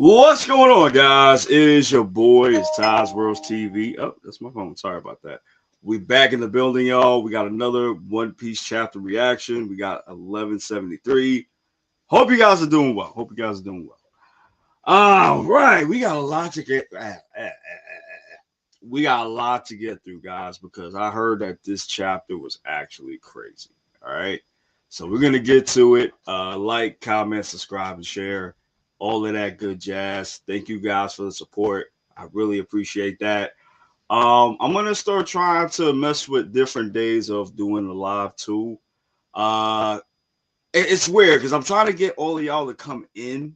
What's going on, guys? It is your boy. It's Ty's Worlds TV. Oh, that's my phone. Sorry about that. We back in the building, y'all. We got another One Piece chapter reaction. We got 1173. Hope you guys are doing well. All right, we got a lot to get. We got a lot to get through, guys, because I heard that this chapter was actually crazy. All right, so we're gonna get to it. Like, comment, subscribe, and share. All of that good jazz. Thank you guys for the support. I really appreciate that. I'm gonna start trying to mess with different days of doing the live too. Uh, it's weird because I'm trying to get all of y'all to come in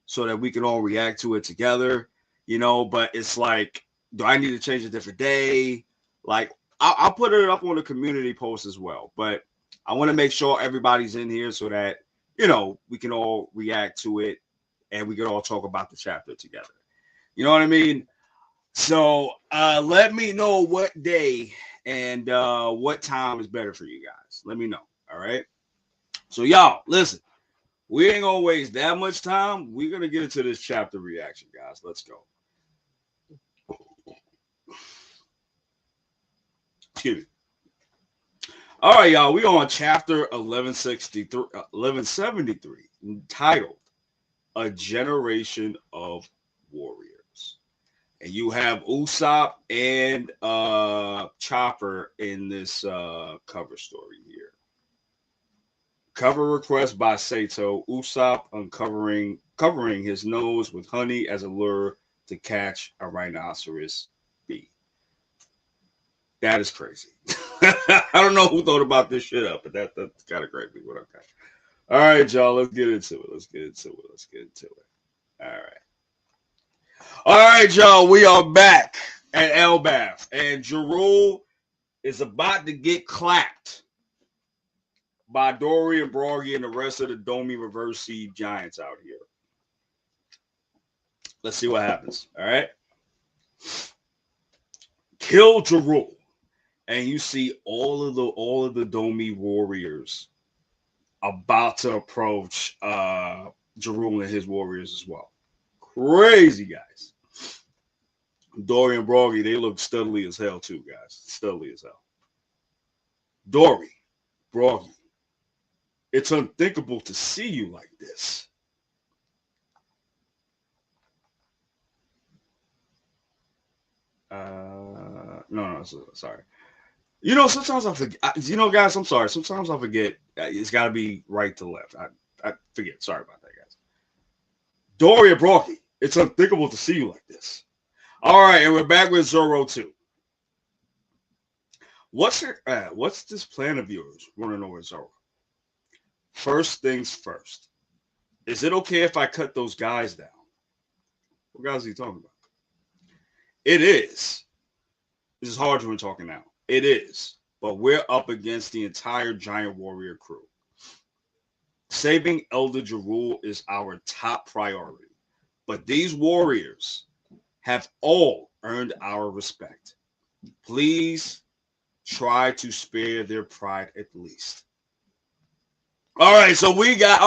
so that we can all react to it together, but it's like, do I need to change a different day? Like, I'll put it up on the community post as well, but I want to make sure everybody's in here so that, we can all react to it and we can all talk about the chapter together. You know what I mean? So let me know what day and what time is better for you guys. Let me know. All right. So y'all, listen. We ain't gonna waste that much time. We're gonna get into this chapter reaction, guys. Let's go. Excuse me. All right, y'all. We on chapter 1173, entitled "A Generation of Warriors," and you have Usopp and Chopper in this cover story here. Cover request by Sato. Usopp covering his nose with honey as a lure to catch a rhinoceros bee. That is crazy. I don't know who thought about this shit up, but that's kind of crazy. But okay. All right, y'all. Let's get into it. All right. All right, y'all. We are back at Elbaf, and Jarul is about to get clapped by Dory and Broggy and the rest of the Domi Reverse Seed Giants out here. Let's see what happens. All right. Kill Jarul. And you see all of the Domi warriors about to approach Jarul and his warriors as well. Crazy guys. Dory and Broggy, they look studly as hell too, guys. Studly as hell. Dory, Broggy, it's unthinkable to see you like this. No, sorry. Sometimes I forget. Guys, I'm sorry. Sometimes I forget. It's got to be right to left. I forget. Sorry about that, guys. Dory and Broggy, it's unthinkable to see you like this. All right, and we're back with Zoro too. What's this plan of yours running over Zoro? First things first. Is it okay if I cut those guys down? What guys are you talking about? It is. This is Hardwin talking now. It is. But we're up against the entire Giant Warrior crew. Saving Elder Jarul is our top priority. But these warriors have all earned our respect. Please try to spare their pride at least. All right, so we got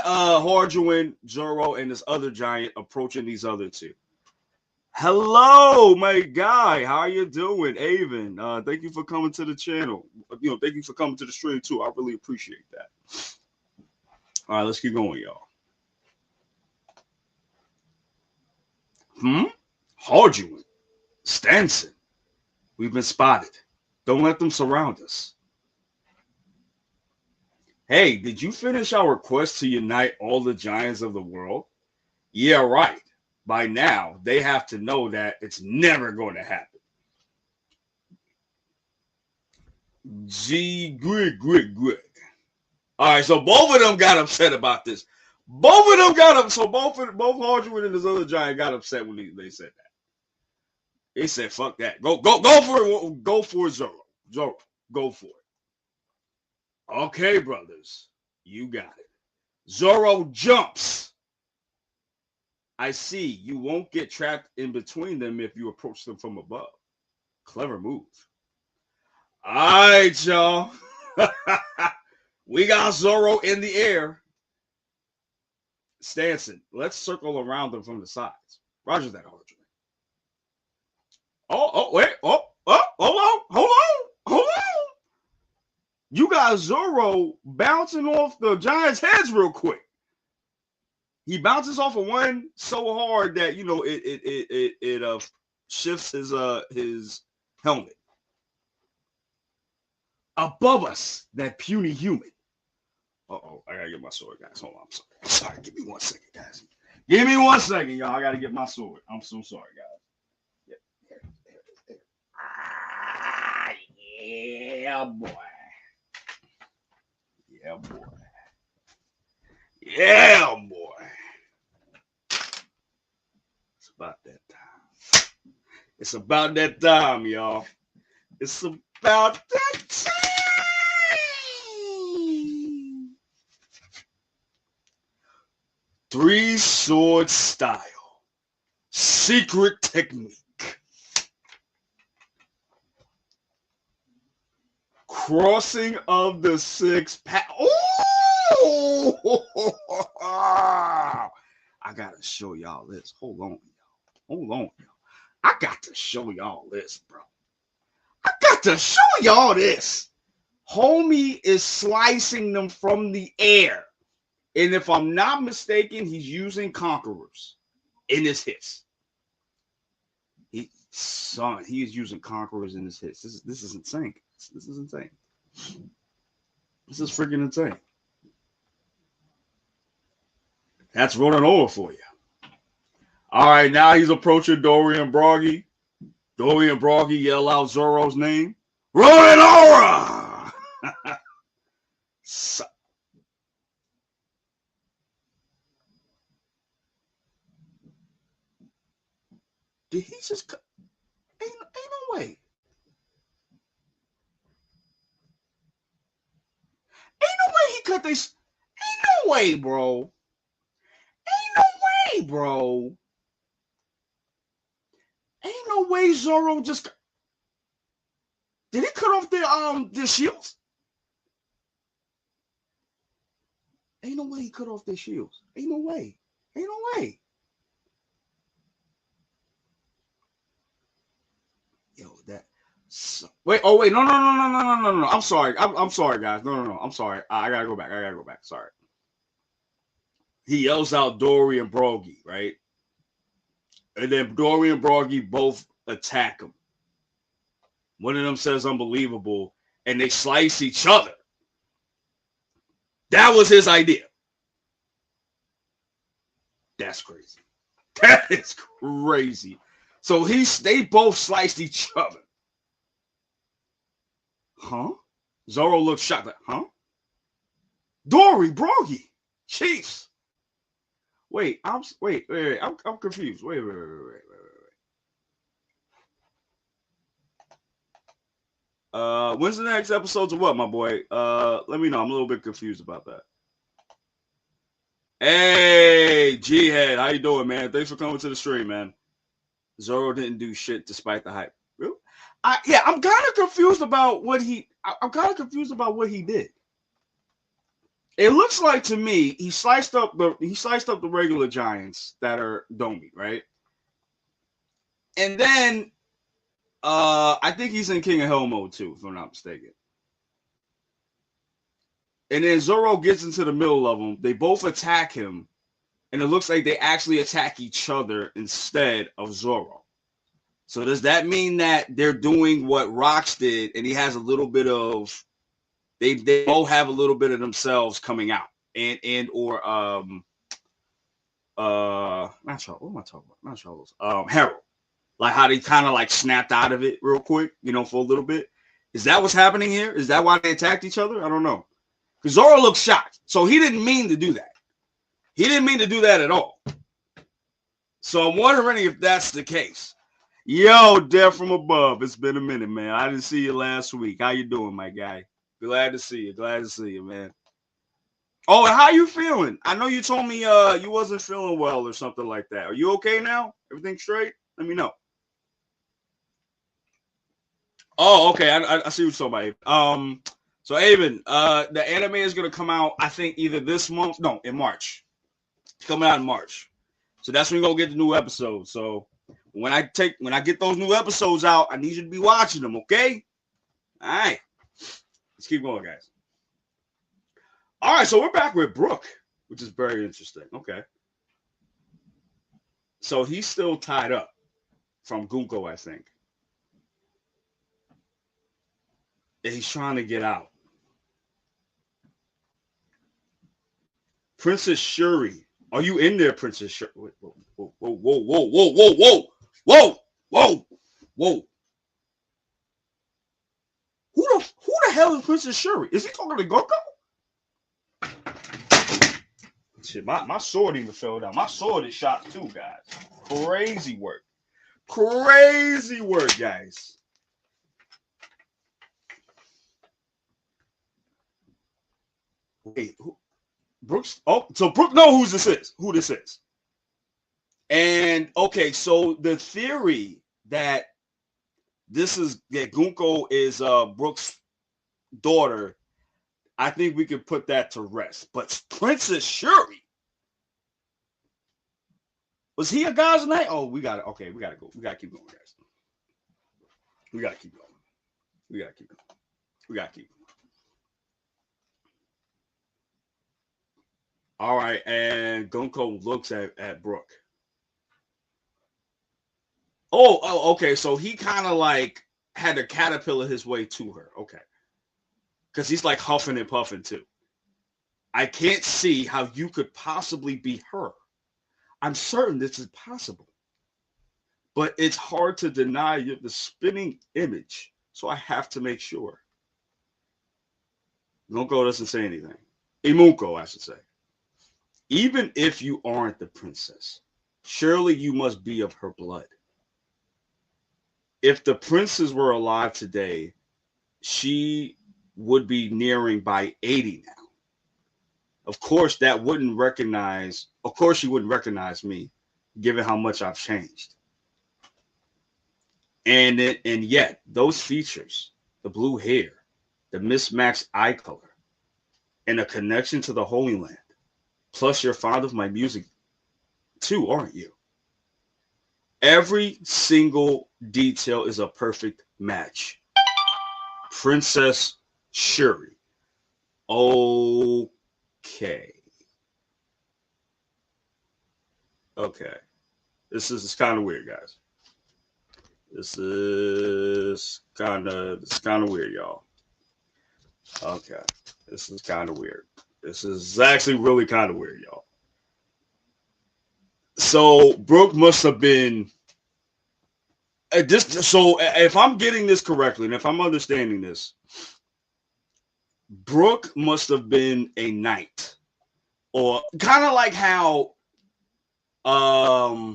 Hardwin, Zoro, and this other giant approaching these other two. Hello, my guy. How you doing, Avon? Thank you for coming to the channel. Thank you for coming to the stream too. I really appreciate that. All right, let's keep going, y'all. Hardwin, Stanson, we've been spotted. Don't let them surround us. Hey, did you finish our quest to unite all the giants of the world? Yeah, right. By now, they have to know that it's never going to happen. Greg. All right, so both of them got upset about this. Both of them got up. So both Hardwin and this other giant got upset when they said that. They said, "Fuck that. Go for it. Go for it, Zoro. Zoro, go for it." Okay, brothers, you got it. Zoro jumps. I see. You won't get trapped in between them if you approach them from above. Clever move. All right, y'all. We got Zoro in the air. Stanson, let's circle around them from the sides. Roger that, Audrey. Wait. Hold on. You got Zoro bouncing off the Giants' heads real quick. He bounces off of one so hard that it shifts his helmet. Above us, that puny human. Uh-oh, I gotta get my sword, guys. Hold on, I'm sorry. Give me 1 second, guys. Give me 1 second, y'all. I gotta get my sword. I'm so sorry, guys. Yeah, boy. Yeah, boy. Yeah, boy. It's about that time. It's about that time, y'all. It's about that time. Three sword style. Secret technique. Crossing of the six pack. Oh! I gotta show y'all this. Hold on, y'all. I got to show y'all this, bro. I got to show y'all this. Homie is slicing them from the air. And if I'm not mistaken, he's using conquerors in his hits. He is using conquerors in his hits. This is insane. This is insane. This is freaking insane. That's rolling over for you. All right, now he's approaching Dorian Broggy. Dorian Broggy yell out Zoro's name. Rolling over! Did he just ain't no way. Ain't no way he cut this. Ain't no way, bro. Ain't no way, bro. Ain't no way Zoro just. Did he cut off their shields? Ain't no way he cut off their shields. Ain't no way. Ain't no way. Yo, that. Wait. Oh wait. No. I'm sorry. I'm sorry, guys. No. I'm sorry. I gotta go back. Sorry. He yells out Dorian Broggy, right? And then Dorian Broggy both attack him. One of them says unbelievable, and they slice each other. That was his idea. That's crazy. That is crazy. So they both sliced each other. Huh? Zoro looks shocked. Like, huh? Dory Broggy, Chiefs. Wait. I'm confused. Wait. When's the next episodes of what, my boy? Let me know. I'm a little bit confused about that. Hey, G-Head, how you doing, man? Thanks for coming to the stream, man. Zoro didn't do shit despite the hype. Really? I'm kind of confused about what he. I'm kind of confused about what he did. It looks like to me he sliced up the regular giants that are Domi, right? And then I think he's in King of Hell mode too, if I'm not mistaken. And then Zoro gets into the middle of them. They both attack him, and it looks like they actually attack each other instead of Zoro. So does that mean that they're doing what Rox did, and he has a little bit of they both have a little bit of themselves coming out, or not Charles. What am I talking about? Not Charles. Harold. Like how they kind of like snapped out of it real quick, for a little bit. Is that what's happening here? Is that why they attacked each other? I don't know. Because Zoro looks shocked. So he didn't mean to do that. He didn't mean to do that at all. So I'm wondering if that's the case. Yo, Death from Above. It's been a minute, man. I didn't see you last week. How you doing, my guy? Glad to see you, man. Oh, and how you feeling? I know you told me you wasn't feeling well or something like that. Are you okay now? Everything straight? Let me know. Oh, okay. I see what you're talking about. So Aben, the anime is gonna come out, I think, either this month, no, in March. coming out in March. So that's when we're gonna get the new episodes. So when I get those new episodes out, I need you to be watching them, okay? All right. Let's keep going, guys. All right, so we're back with Brook, which is very interesting. Okay. So he's still tied up from Gunko, I think. And he's trying to get out. Princess Shuri. Are you in there, Princess Shuri? Whoa, whoa, whoa, whoa, whoa, whoa, whoa, whoa, whoa, whoa, whoa. Who the hell is Princess Shuri? Is he talking to Gunko? Shit, my sword even fell down. My sword is shot too, guys. Crazy work. Crazy work, guys. Wait, Brooks? Oh, so Brooke knows who this is. And okay, so the theory that Gunko is Brooks' daughter, I think we could put that to rest. But Princess Shuri, was he a guy's name? Oh, we got it. Okay, we gotta go. We gotta keep going, guys. We gotta keep going. We gotta keep going. We gotta keep going. All right, and Gunko looks at Brooke. Oh, okay. So he kind of like had to caterpillar his way to her. Okay. Because he's like huffing and puffing too. I can't see how you could possibly be her. I'm certain this is possible. But it's hard to deny the spinning image. So I have to make sure. Gunko doesn't say anything. Imunko, I should say. Even if you aren't the princess, surely you must be of her blood. If the princess were alive today, she would be nearing by 80 now. Of course, she wouldn't recognize me, given how much I've changed. And yet, those features, the blue hair, the mismatched eye color, and a connection to the Holy Land, plus you're fond of my music too, aren't you? Every single detail is a perfect match. Princess Shuri. Okay. Okay. This is kind of weird, guys. This is kind of weird, y'all. Okay. This is kind of weird. This is actually really kind of weird, y'all. So Brooke must have been so if I'm getting this correctly, and if I'm understanding this, Brooke must have been a knight, or kind of like how I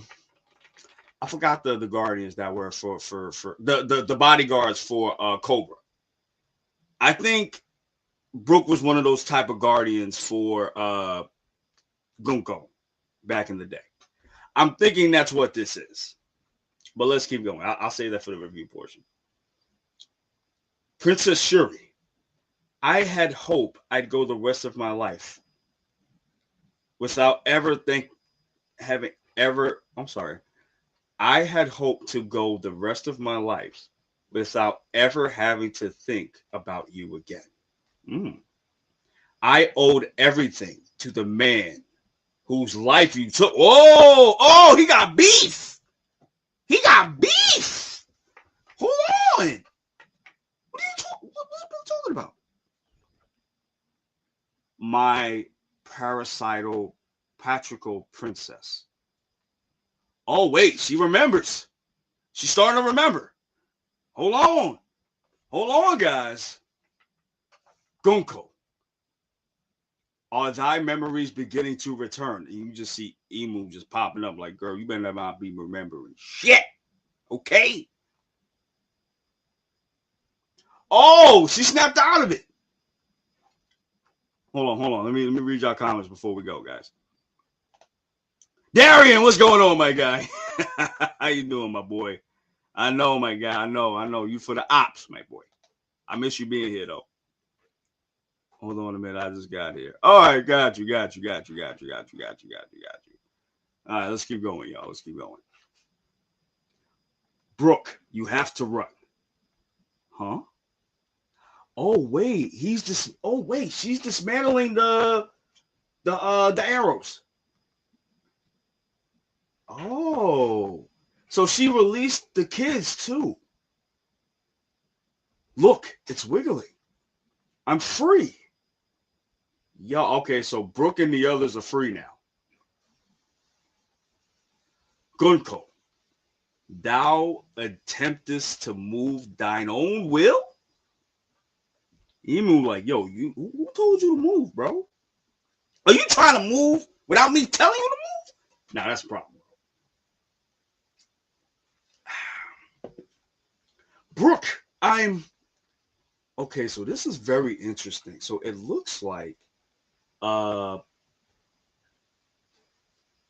forgot the guardians that were for the bodyguards for Cobra. I think Brooke was one of those type of guardians for Gunko back in the day. I'm thinking that's what this is. But let's keep going. I'll say that for the review portion. Princess Shuri. I had hope I'd go the rest of my life without ever I had hoped to go the rest of my life without ever having to think about you again. I owed everything to the man whose life you took. Oh, he got beef. He got beef. Hold on. What are you talking about? My parasital patriarchal princess. Oh, wait. She remembers. She's starting to remember. Hold on. Hold on, guys. Gunko. Are thy memories beginning to return? And you just see Emu just popping up like, girl, you better not be remembering shit. Okay? Oh, she snapped out of it. Hold on. Let me read y'all comments before we go, guys. Darian, what's going on, my guy? How you doing, my boy? I know, my guy. I know. You for the ops, my boy. I miss you being here, though. Hold on a minute. I just got here. All right, got you. All right, let's keep going, y'all. Let's keep going. Brooke, you have to run. Huh? Oh wait, he's just. Oh wait, she's dismantling the arrows. Oh, so she released the kids too. Look, it's wiggling. I'm free. Yeah, okay, so Brooke and the others are free now. Gunko, thou attemptest to move thine own will? Emu like, yo, who told you to move, bro? Are you trying to move without me telling you to move? Nah, that's a problem. Brooke, I'm okay, so this is very interesting. So it looks like uh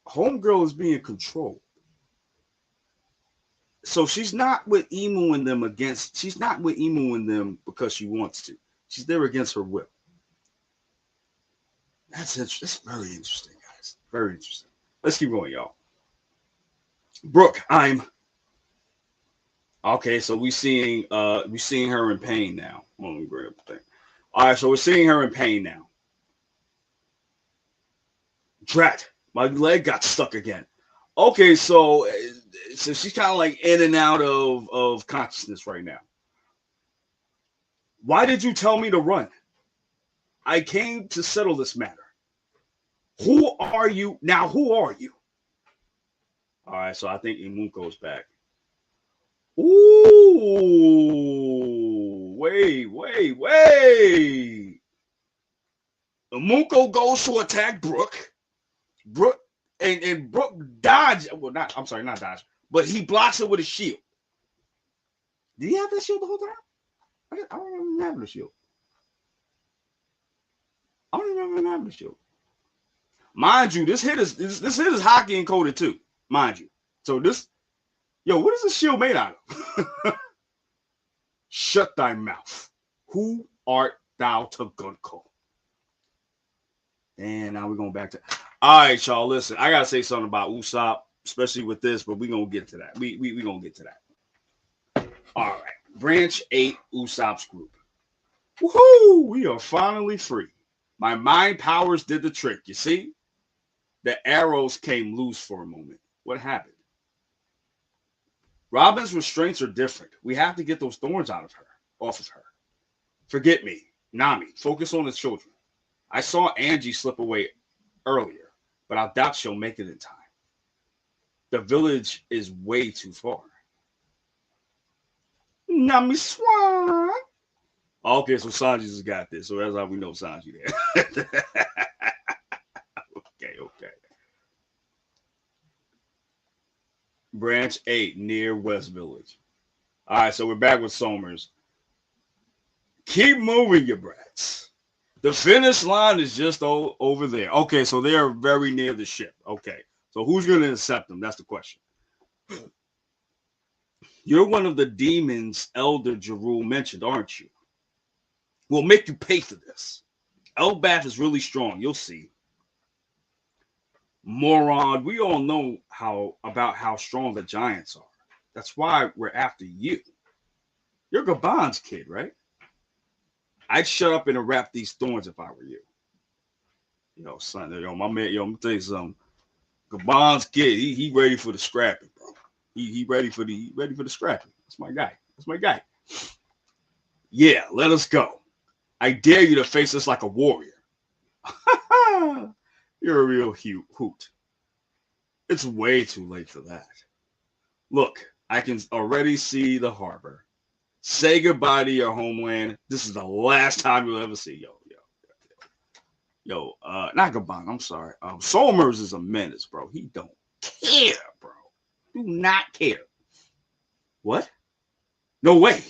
Homegirl is being controlled. So she's not with Emu and them against. She's not with Emu and them because she wants to. She's there against her will. That's interesting. That's very interesting, guys. Very interesting. Let's keep going, y'all. Brooke, I'm okay. So we seeing her in pain now. Let me grab the thing. All right, so we're seeing her in pain now. Drat, my leg got stuck again. Okay, so she's kind of like in and out of consciousness right now. Why did you tell me to run? I came to settle this matter. Who are you? Now, who are you? All right, so I think Imunko's back. Ooh, wait. Imunko goes to attack Brooke. And Brooke dodge. Well, I'm sorry, not dodge, but he blocks it with a shield. Did he have that shield the whole time? I don't remember having the shield. I don't remember having the shield. Mind you, this hit is hockey encoded too. Mind you. So this, yo, what is this shield made out of? Shut thy mouth. Who art thou to Gunko? And now we're going back to. All right, y'all. Listen, I gotta say something about Usopp, especially with this, but we're gonna get to that. We gonna get to that. All right. Branch 8, Usopp's group. Woohoo! We are finally free. My mind powers did the trick. You see? The arrows came loose for a moment. What happened? Robin's restraints are different. We have to get those thorns off of her. Forget me. Nami, focus on the children. I saw Angie slip away earlier, but I doubt she'll make it in time. The village is way too far. Nami Swan. Okay, so Sanji just got this. So that's how we know Sanji there. Okay. Branch 8 near West Village. All right, so we're back with Somers. Keep moving, your brats. The finish line is just over there. Okay, so they are very near the ship. Okay, so who's going to intercept them? That's the question. You're one of the demons Elder Jarul mentioned, aren't you? We'll make you pay for this. Elbaf is really strong. You'll see. Moron, we all know about how strong the giants are. That's why we're after you. You're Gabon's kid, right? I'd shut up and wrap these thorns if I were you. Yo, son, my man, I'm gonna tell you something. Gabon's kid, he ready for the scrapping, bro. He ready for the scrapping. That's my guy. Yeah, let us go. I dare you to face us like a warrior. You're a real hoot. It's way too late for that. Look, I can already see the harbor. Say goodbye to your homeland. This is the last time you'll ever see. Not Gabon. I'm sorry. Somers is a menace, bro. He don't care, bro. Do not care. What? No way.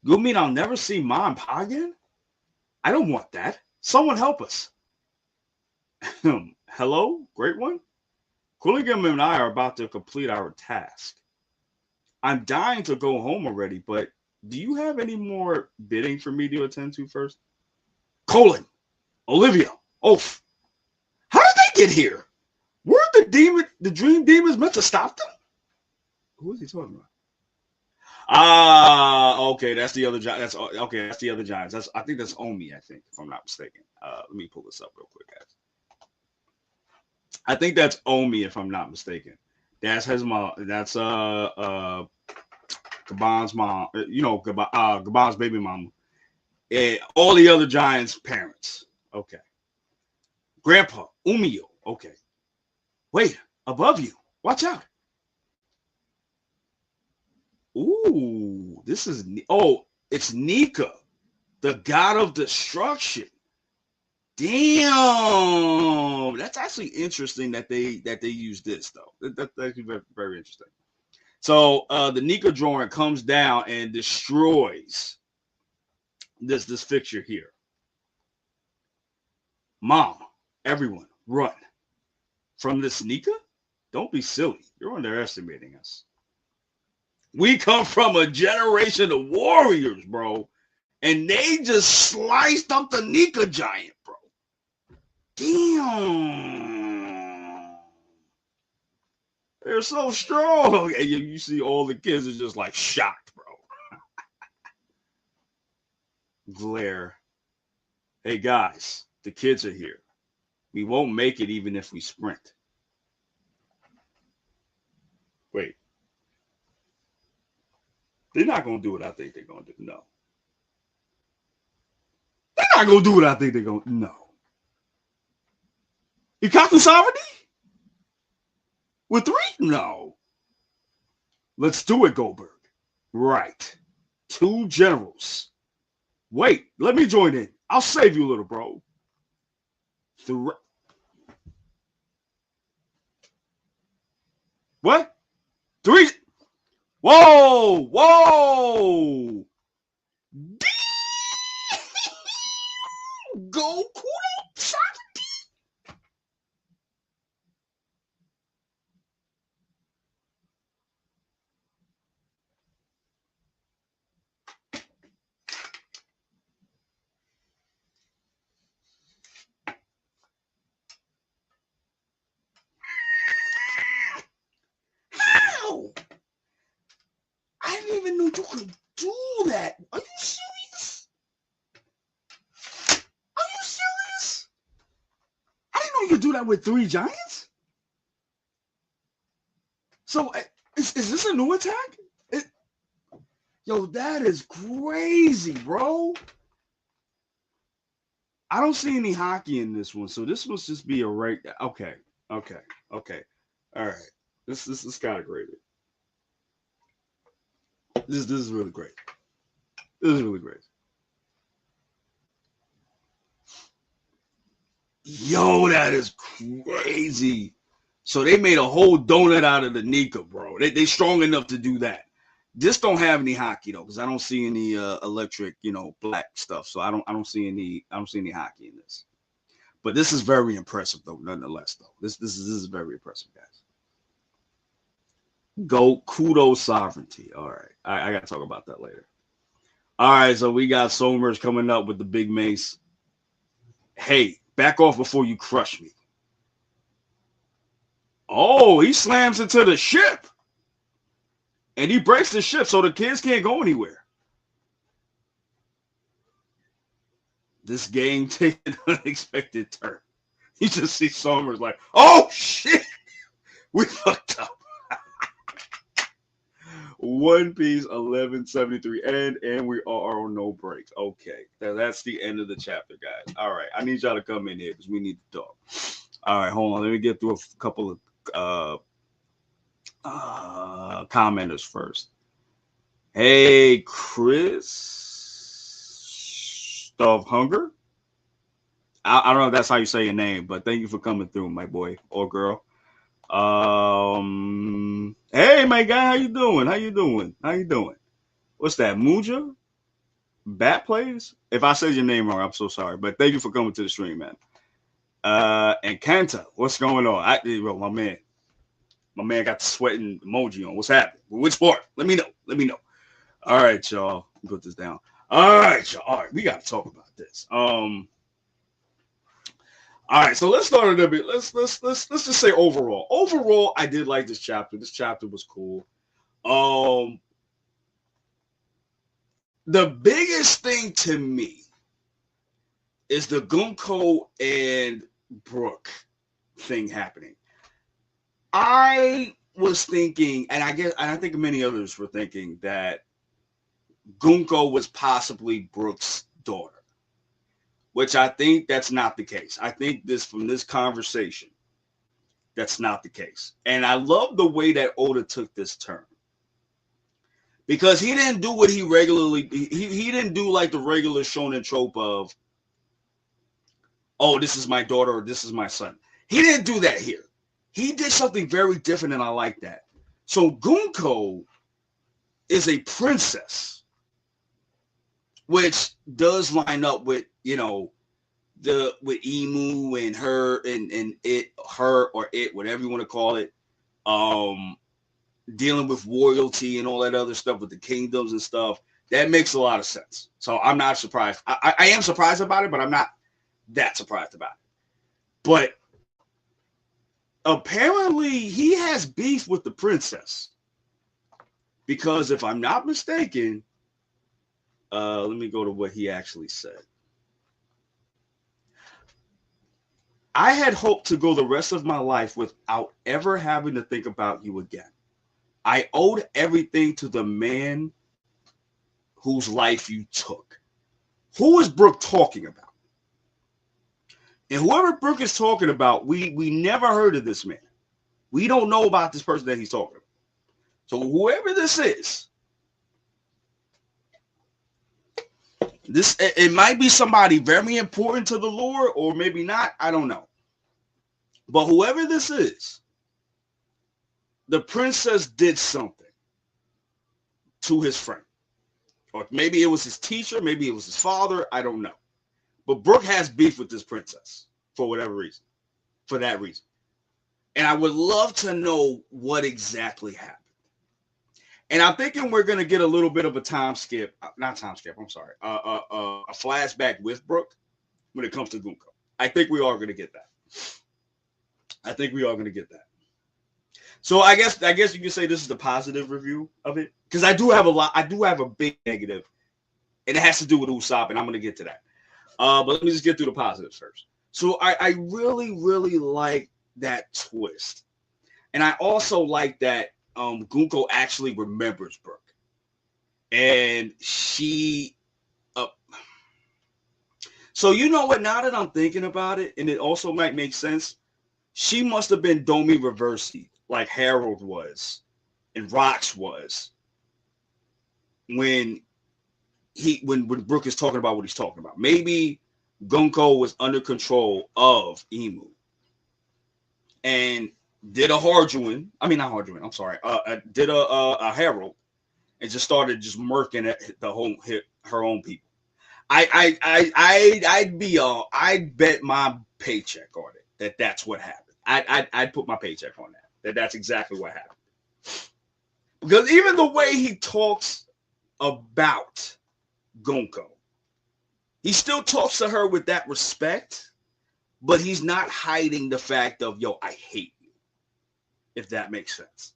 You mean I'll never see Ma and Pa again? I don't want that. Someone help us. Hello, Great One? Quillingham and I are about to complete our task. I'm dying to go home already, but do you have any more bidding for me to attend to first? Colin, Olivia, Oaf. How did they get here? Were the dream demons meant to stop them? Who is he talking about? Okay, that's the other giant. That's okay. That's the other giants. I think that's Omi. I think, if I'm not mistaken. Let me pull this up real quick, guys. I think that's Omi, if I'm not mistaken. That's his mom. That's Gabon's mom. You know, Gabon's baby mama. And all the other giants' parents. Okay. Grandpa Umio. Okay. Wait, above you. Watch out. Ooh, this is it's Nika, the god of destruction. Damn, that's actually interesting that they use this though. That's actually very, very interesting. So the Nika drawing comes down and destroys this fixture here. Mom, everyone, run from this Nika. Don't be silly. You're underestimating us. We come from a generation of warriors, bro. And they just sliced up the Nika giant, bro. Damn. They're so strong. And you see all the kids are just like shocked, bro. Glare. Hey, guys, the kids are here. We won't make it even if we sprint. Wait. They're not going to do what I think they're going to do. No. They're not going to do what I think they're going to do. No. Ikaku sovereignty? With 3? No. Let's do it, Goldberg. Right. 2 generals. Wait, let me join in. I'll save you, little bro. 3. What? 3? Whoa, whoa. Go Kudo. How? I didn't even know you could do that. Are you serious? Are you serious? I didn't know you could do that with 3 giants. So is this a new attack? Yo, that is crazy, bro. I don't see any hockey in this one, so this must just be a right. Okay. All right. This is kind of great. This is really great. This is really great. Yo, that is crazy. So they made a whole donut out of the Nika, bro. They strong enough to do that. This don't have any hockey though, because I don't see any electric, black stuff. So I don't see any hockey in this. But this is very impressive though, nonetheless though. This is very impressive, guys. Go Kudo sovereignty. All right, I gotta talk about that later. All right, so we got Somers coming up with the big mace. Hey, back off before you crush me. Oh, he slams into the ship. And he breaks the ship so the kids can't go anywhere. This game takes an unexpected turn. You just see Somers like, oh, shit. We fucked up. One Piece 1173 and we are on no breaks. Okay, that's the end of the chapter, guys. All right, I need y'all to come in here because we need to talk. All right, hold on. Let me get through a couple of commenters first. Hey, Chris of Hunger. I don't know if that's how you say your name, but thank you for coming through, my boy or girl. Hey, my guy, how you doing? What's that, Muja? Bat Plays? If I said your name wrong, I'm so sorry, but thank you for coming to the stream, man. And Kanta, what's going on? My man got the sweating emoji on. What's happening? Which part? Let me know. All right, y'all. Put this down. All right, y'all. All right, we got to talk about this. All right, so let's start a little bit. Let's just say overall. Overall, I did like this chapter. This chapter was cool. Um, the biggest thing to me is the Gunko and Brooke thing happening. I was thinking, and I think many others were thinking that Gunko was possibly Brooke's daughter, which I think that's not the case. I think from this conversation, that's not the case. And I love the way that Oda took this turn. Because he didn't do what he didn't do like the regular shonen trope of, oh, this is my daughter or this is my son. He didn't do that here. He did something very different, and I like that. So Gunko is a princess, which does line up with, with Emu and her and it, whatever you want to call it, dealing with royalty and all that other stuff with the kingdoms and stuff. That makes a lot of sense. So I'm not surprised. I am surprised about it, but I'm not that surprised about it. But apparently he has beef with the princess, because if I'm not mistaken, let me go to what he actually said. I had hoped to go the rest of my life without ever having to think about you again. I owed everything to the man whose life you took. Who is Brooke talking about? And whoever Brooke is talking about, we never heard of this man. We don't know about this person that he's talking about. So whoever this is, it might be somebody very important to the lore, or maybe not. I don't know. But whoever this is, the princess did something to his friend. Or maybe it was his teacher, maybe it was his father, I don't know. But Brooke has beef with this princess for whatever reason, for that reason. And I would love to know what exactly happened. And I'm thinking we're going to get a little bit of a time skip, not time skip, I'm sorry, a flashback with Brooke when it comes to Gunko. I think we are going to get that. So I guess you can say this is the positive review of it, because I do have a big negative, and it has to do with Usopp, and I'm going to get to that. But let me just get through the positives first. So I really, really like that twist. And I also like that Gunko actually remembers Brooke. And she... so you know what? Now that I'm thinking about it, and it also might make sense, she must have been Domi Reversi, like Harold was, and Rox was, when Brooke is talking about what he's talking about. Maybe Gunko was under control of Emu and did a Harjuin. I mean, not Harjuin. I'm sorry. Did a Harold and just started just murking at her own people. I'd bet my paycheck on it that's what happened. I'd put my paycheck on that. That's exactly what happened. Because even the way he talks about Gunko, he still talks to her with that respect, but he's not hiding the fact of, yo, I hate you, if that makes sense.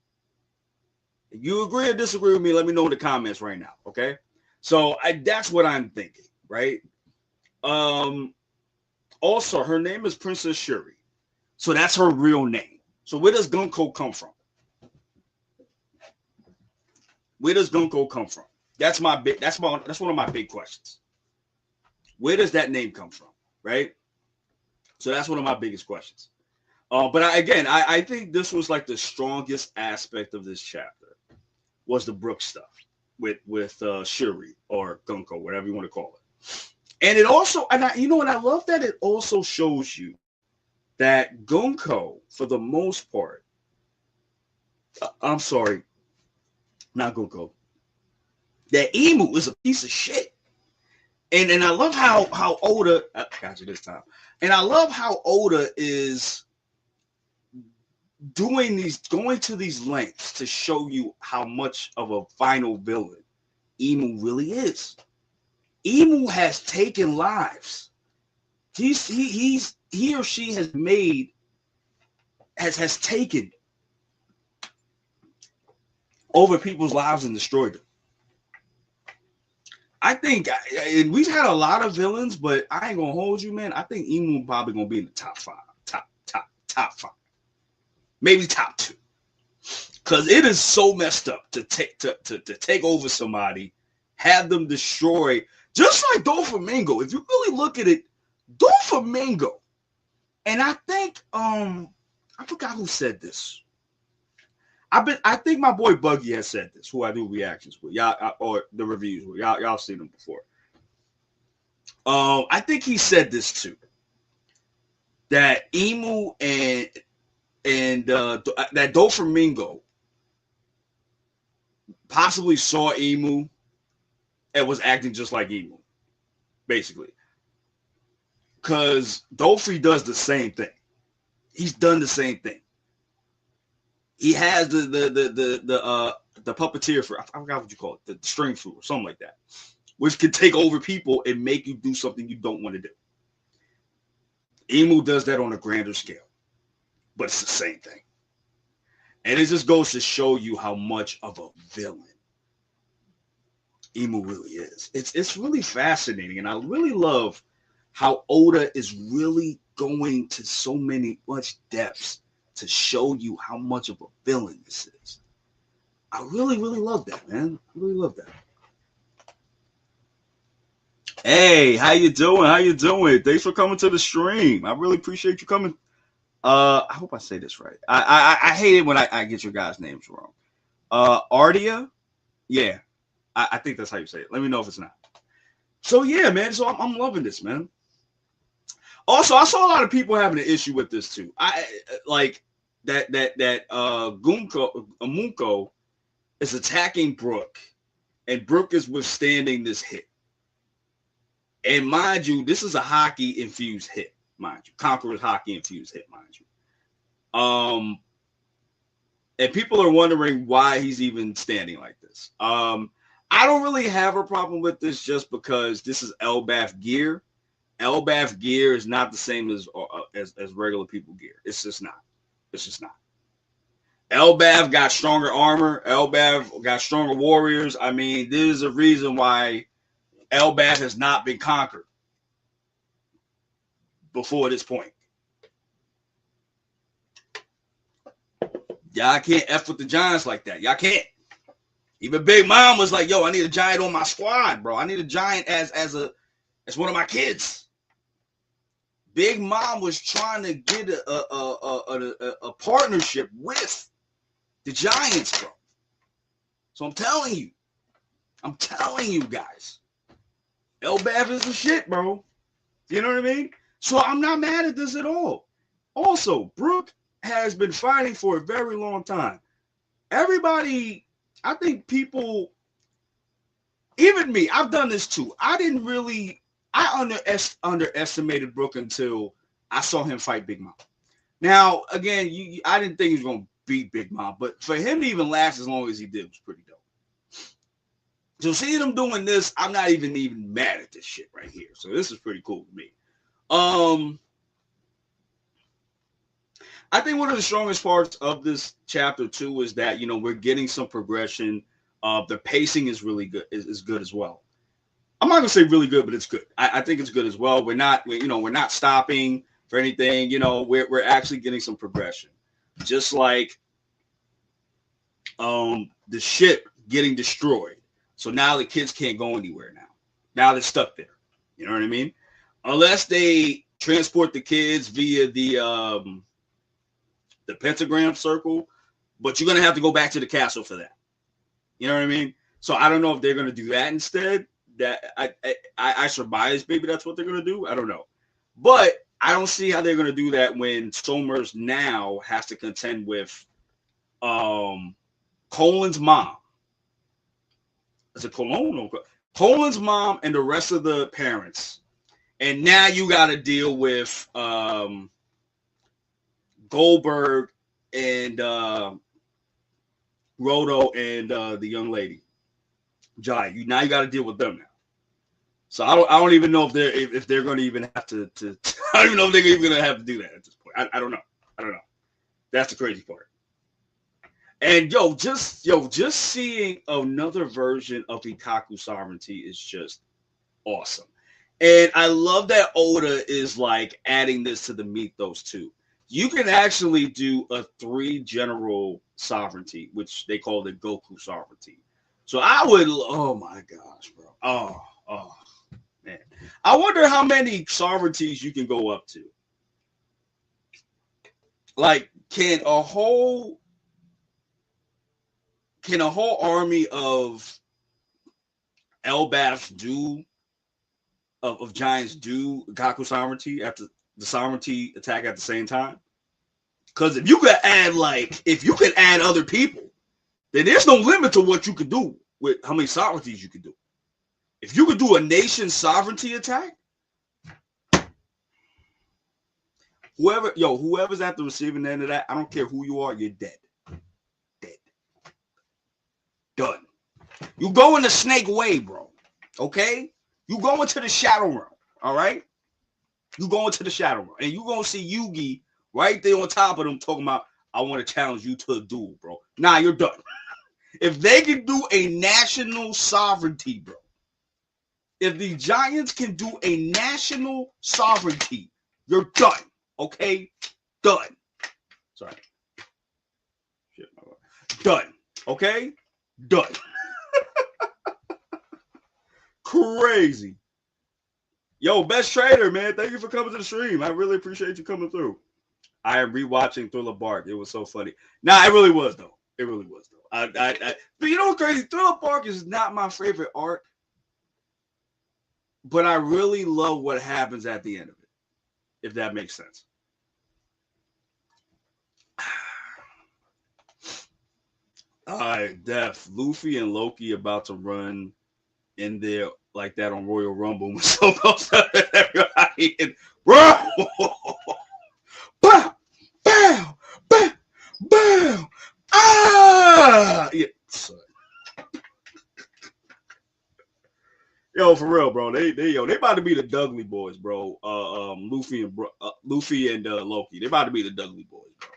If you agree or disagree with me, let me know in the comments right now, okay? So that's what I'm thinking, right? Also, her name is Princess Shuri. So that's her real name. So where does Gunko come from? Where does Gunko come from? That's one of my big questions. Where does that name come from? Right? So that's one of my biggest questions. But I think this was like the strongest aspect of this chapter was the Brooke stuff with Shuri or Gunko, whatever you want to call it. And it also, and I love that it also shows you that Gunko, for the most part, I'm sorry, not Gunko, that Emu is a piece of shit. And I love how Oda, I got you this time. And I love how Oda is going to these lengths to show you how much of a final villain Emu really is. Emu has taken lives. He's he or she has made, has taken over people's lives and destroyed them. I think, and we've had a lot of villains, but I ain't gonna hold you, man. I think Imu probably gonna be in the top 5, top 5, maybe top 2, because it is so messed up to take over somebody, have them destroy, just like Doflamingo. If you really look at it, Doflamingo, and I think I forgot who said this. I think my boy Buggy has said this, who I do reactions with, y'all, or the reviews with. Y'all seen them before. I think he said this too, that Imu and that Doflamingo possibly saw Imu and was acting just like Imu, basically. Because Dofy does the same thing. He's done the same thing. He has the puppeteer for, I forgot what you call it, the string food or something like that, which can take over people and make you do something you don't want to do. Imu does that on a grander scale, but it's the same thing. And it just goes to show you how much of a villain Imu really is. It's really fascinating, and I really love how Oda is really going to so much depths to show you how much of a villain this is. I really, really love that, man. I really love that. Hey, how you doing? How you doing? Thanks for coming to the stream. I really appreciate you coming. I hope I say this right. I hate it when I get your guys' names wrong. Ardia? Yeah. I think that's how you say it. Let me know if it's not. So yeah, man. So I'm loving this, man. Also, I saw a lot of people having an issue with this too. I like that Amunko is attacking Brook, and Brook is withstanding this hit. And mind you, this is a hockey infused hit, mind you. Conqueror's hockey infused hit, mind you. And people are wondering why he's even standing like this. I don't really have a problem with this just because this is Elbaf gear. Elbaf gear is not the same as regular people gear. It's just not. It's just not. Elbaf got stronger armor. Elbaf got stronger warriors. I mean, there's a reason why Elbaf has not been conquered before this point. Y'all can't F with the Giants like that. Y'all can't. Even Big Mom was like, yo, I need a Giant on my squad, bro. I need a Giant as one of my kids. Big Mom was trying to get a partnership with the Giants, bro. So I'm telling you guys, Elbaf is the shit, bro. You know what I mean? So I'm not mad at this at all. Also, Brook has been fighting for a very long time. Everybody, I think people, even me, I've done this too. I underestimated Brook until I saw him fight Big Mom. Now, again, I didn't think he was going to beat Big Mom, but for him to even last as long as he did was pretty dope. So seeing him doing this, I'm not even mad at this shit right here. So this is pretty cool to me. I think one of the strongest parts of this chapter too is that, you know, we're getting some progression. The pacing is really good, is good as well. I'm not gonna say really good, but it's good. I think it's good as well. We're not stopping for anything. You know, we're actually getting some progression. Just like the ship getting destroyed. So now the kids can't go anywhere now. Now they're stuck there. You know what I mean? Unless they transport the kids via the pentagram circle, but you're gonna have to go back to the castle for that. You know what I mean? So I don't know if they're gonna do that instead. That I surmise maybe that's what they're gonna do. I don't know, but I don't see how they're gonna do that when Somers now has to contend with Colin's mom. Is it Colon? Colin's mom and the rest of the parents, and now you got to deal with Goldberg and Roto and the young lady, Jai. Now you got to deal with them now. So I don't even know if they're going to even have to I don't even know if they're even going to have to do that at this point. I don't know. I don't know. That's the crazy part. And just seeing another version of Ikaku sovereignty is just awesome. And I love that Oda is like adding this to the mythos too. You can actually do a 3 general sovereignty, which they call the Goku sovereignty. So I would, oh my gosh, bro. Oh man. I wonder how many sovereignties you can go up to. Like, can a whole army of Elbafs do of giants do Gaku sovereignty after the sovereignty attack at the same time? Because if you could add other people, then there's no limit to what you could do with how many sovereignties you could do. If you could do a nation sovereignty attack, whoever's at the receiving end of that, I don't care who you are, you're dead. Dead. Done. You go in the snake way, bro. Okay? You go into the shadow realm. All right? You go into the shadow realm. And you gonna see Yugi right there on top of them talking about, I want to challenge you to a duel, bro. Nah, you're done. If they can do a national sovereignty, bro. If the Giants can do a national sovereignty, you're done. Okay? Done. Sorry. Shit, done. Okay? Done. Crazy. Yo, Best Trader, man. Thank you for coming to the stream. I really appreciate you coming through. I am rewatching Thriller Bark. It was so funny. Nah, it really was, though. It really was, though. But you know what's crazy? Thriller Bark is not my favorite arc. But I really love what happens at the end of it, if that makes sense. All right, Def. Luffy and Loki about to run in there like that on Royal Rumble with so close to everybody. And, bro! Bow! Bow! Bow! Bow! Ah! Yeah, son. Yo, for real, bro. They about to be the Dudley boys, bro. Luffy and Loki. They about to be the Dudley boys, bro.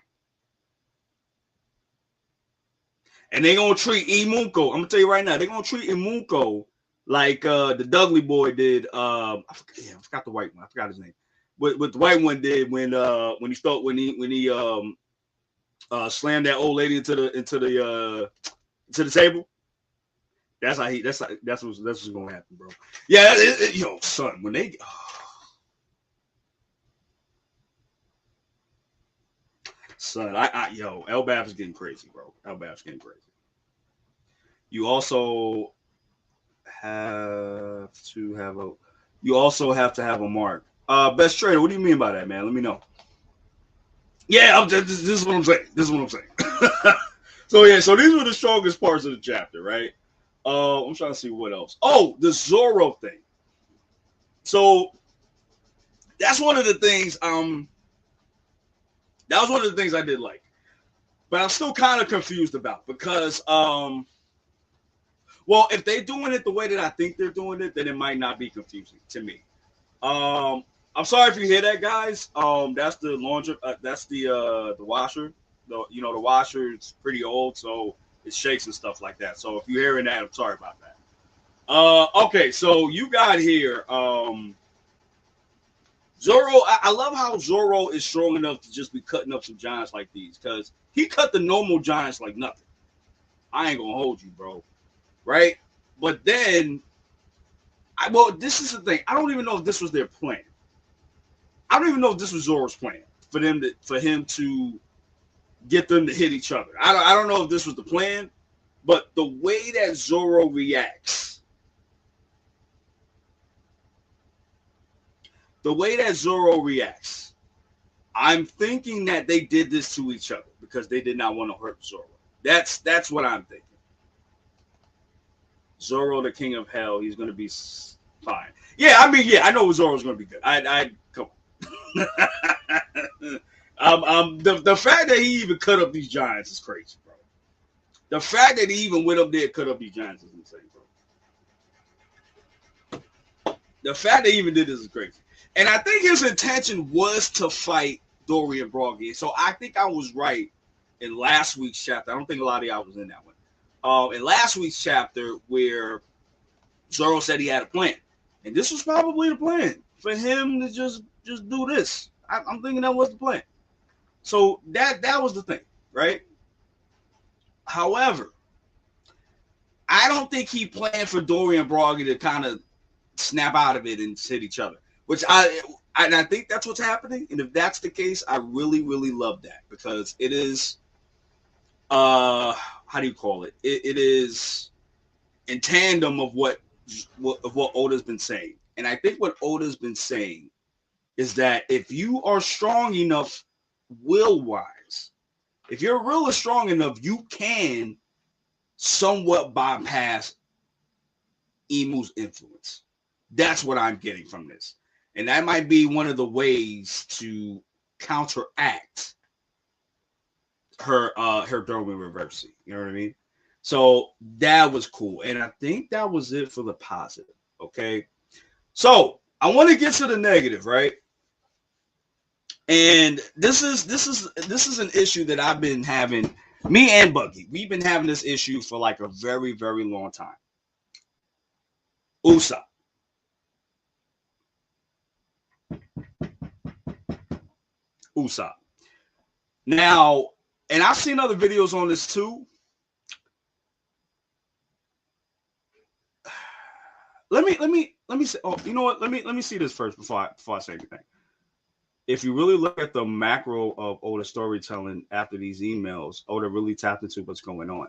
And they gonna treat Imunko. I'm gonna tell you right now, they gonna treat Imunko like the Dudley boy did. I forgot the white one. I forgot his name. What the white one did when he slammed that old lady into the table. That's what's gonna happen, bro. Yeah, son, when they son, Elbaf is getting crazy, bro. Elbaf's getting crazy. You also have to have a mark. Best Trader, what do you mean by that, man? Let me know. Yeah, this is what I'm saying. So these were the strongest parts of the chapter, right? I'm trying to see what else. Oh, the Zoro thing. So that's one of the things. That was one of the things I did like, but I'm still kind of confused about because, well, if they're doing it the way that I think they're doing it, then it might not be confusing to me. I'm sorry if you hear that, guys. That's the laundry. That's the washer. The washer is pretty old, so it shakes and stuff like that. So if you're hearing that, I'm sorry about that. Okay, so you got here. Zoro, I love how Zoro is strong enough to just be cutting up some giants like these because he cut the normal giants like nothing. I ain't gonna hold you, bro. Right? But then, this is the thing. I don't even know if this was their plan. I don't even know if this was Zoro's plan for him to get them to hit each other. I don't know if this was the plan, but the way that Zoro reacts. I'm thinking that they did this to each other because they did not want to hurt Zoro. That's what I'm thinking. Zoro, the king of hell, he's going to be fine. Yeah, I know Zoro's going to be good. I come on. The fact that he even cut up these giants is crazy, bro. The fact that he even went up there and cut up these giants is insane, bro. The fact that he even did this is crazy. And I think his intention was to fight Dorian Broggy. So I think I was right in last week's chapter. I don't think a lot of y'all was in that one. In last week's chapter where Zoro said he had a plan. And this was probably the plan for him to just do this. I'm thinking that was the plan. So that was the thing, right? However, I don't think he planned for Dorian Broggy to kind of snap out of it and hit each other, which I think that's what's happening. And if that's the case, I really, really love that because it is, how do you call it? It is in tandem of what Oda's been saying. And I think what Oda's been saying is that if you are strong enough will-wise, if your will is strong enough, you can somewhat bypass Imu's influence. That's what I'm getting from this. And that might be one of the ways to counteract her Darwin reversing. You know what I mean? So that was cool. And I think that was it for the positive. Okay. So I want to get to the negative, right? And this is an issue that I've been having, me and Buggy. We've been having this issue for like a very, very long time. Usopp. Now, and I've seen other videos on this too. Let me say, oh, you know what? Let me see this first before I say anything. If you really look at the macro of Oda's storytelling after these emails, Oda really tapped into what's going on.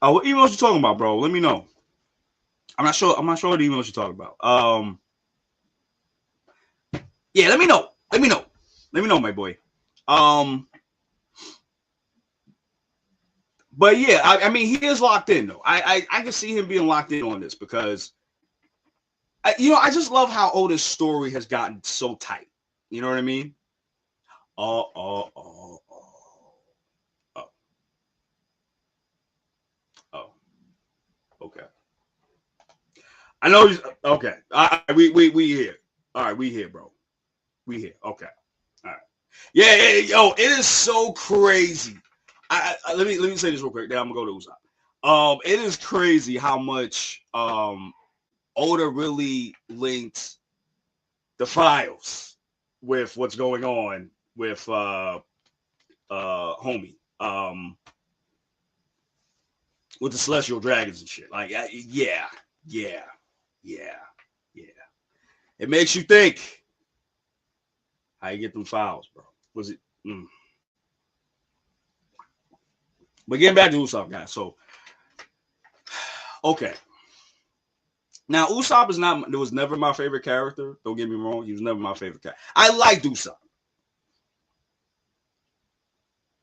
Oh, what emails you talking about, bro? Let me know. I'm not sure what emails you're talking about. Yeah, let me know. Let me know, my boy. But yeah, I mean, he is locked in though. I can see him being locked in on this because, I just love how Oda's story has gotten so tight. You know what I mean? Oh. Okay. I know. Okay. We here. All right, we here, bro. We here. Okay. All right. Yeah, yo, it is so crazy. Let me say this real quick. Then I'm gonna go to Usopp. It is crazy how much Oda really linked the files with what's going on with homie with the celestial dragons and shit. Like, yeah. It makes you think how you get them files, bro. Was it? But getting back to Usopp, guys. So, okay. Now, Usopp was never my favorite character. Don't get me wrong. He was never my favorite character. I liked Usopp.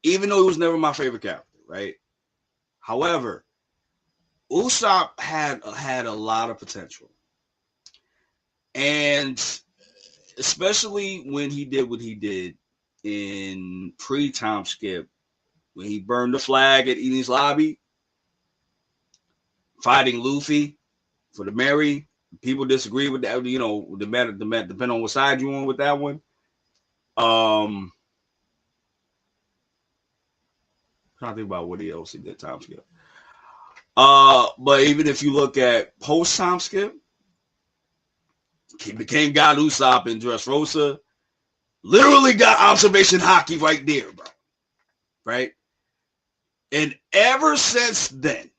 Even though he was never my favorite character, right? However, Usopp had a lot of potential. And especially when he did what he did in pre-time skip, when he burned the flag at Enies Lobby, fighting Luffy for the Mary. People disagree with that, depending on what side you on with that one. I'm trying to think about what else he did time skip. But even if you look at post time skip, he became God Usopp in Dressrosa. Literally got observation hockey right there, bro. Right? And ever since then,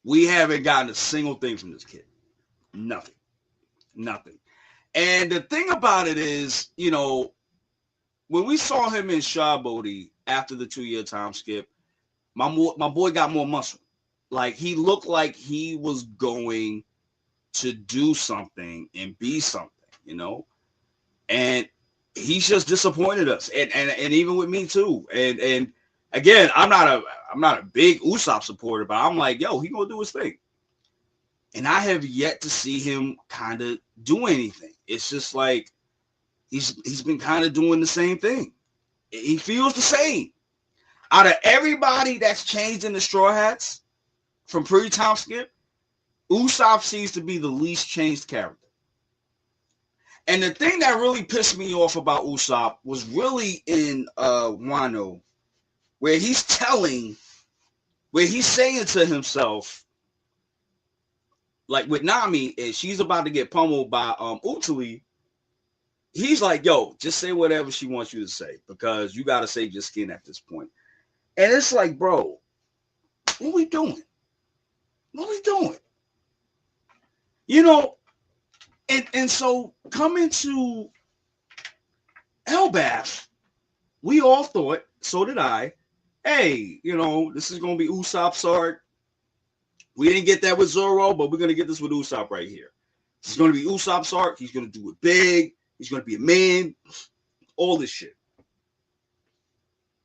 we haven't gotten a single thing from this kid. Nothing. And the thing about it is, when we saw him in Shabody after the 2-year time skip, my boy got more muscle. Like, he looked like he was going to do something and be something, and he's just disappointed us, and even with me too. And again, I'm not a big Usopp supporter, but I'm like, yo, he gonna do his thing, and I have yet to see him kind of do anything. It's just like he's been kind of doing the same thing. He feels the same. Out of everybody that's changed in the Straw Hats from pre-time skip, Usopp seems to be the least changed character. And the thing that really pissed me off about Usopp was really in Wano, where he's saying to himself, like with Nami, and she's about to get pummeled by Utuli, he's like, yo, just say whatever she wants you to say, because you got to save your skin at this point. And it's like, bro, what we doing? What we doing? You know, and so coming to Elbaf, we all thought, so did I, hey, you know, this is going to be Usopp's arc. We didn't get that with Zoro, but we're going to get this with Usopp right here. This is going to be Usopp's arc. He's going to do it big. He's going to be a man. All this shit.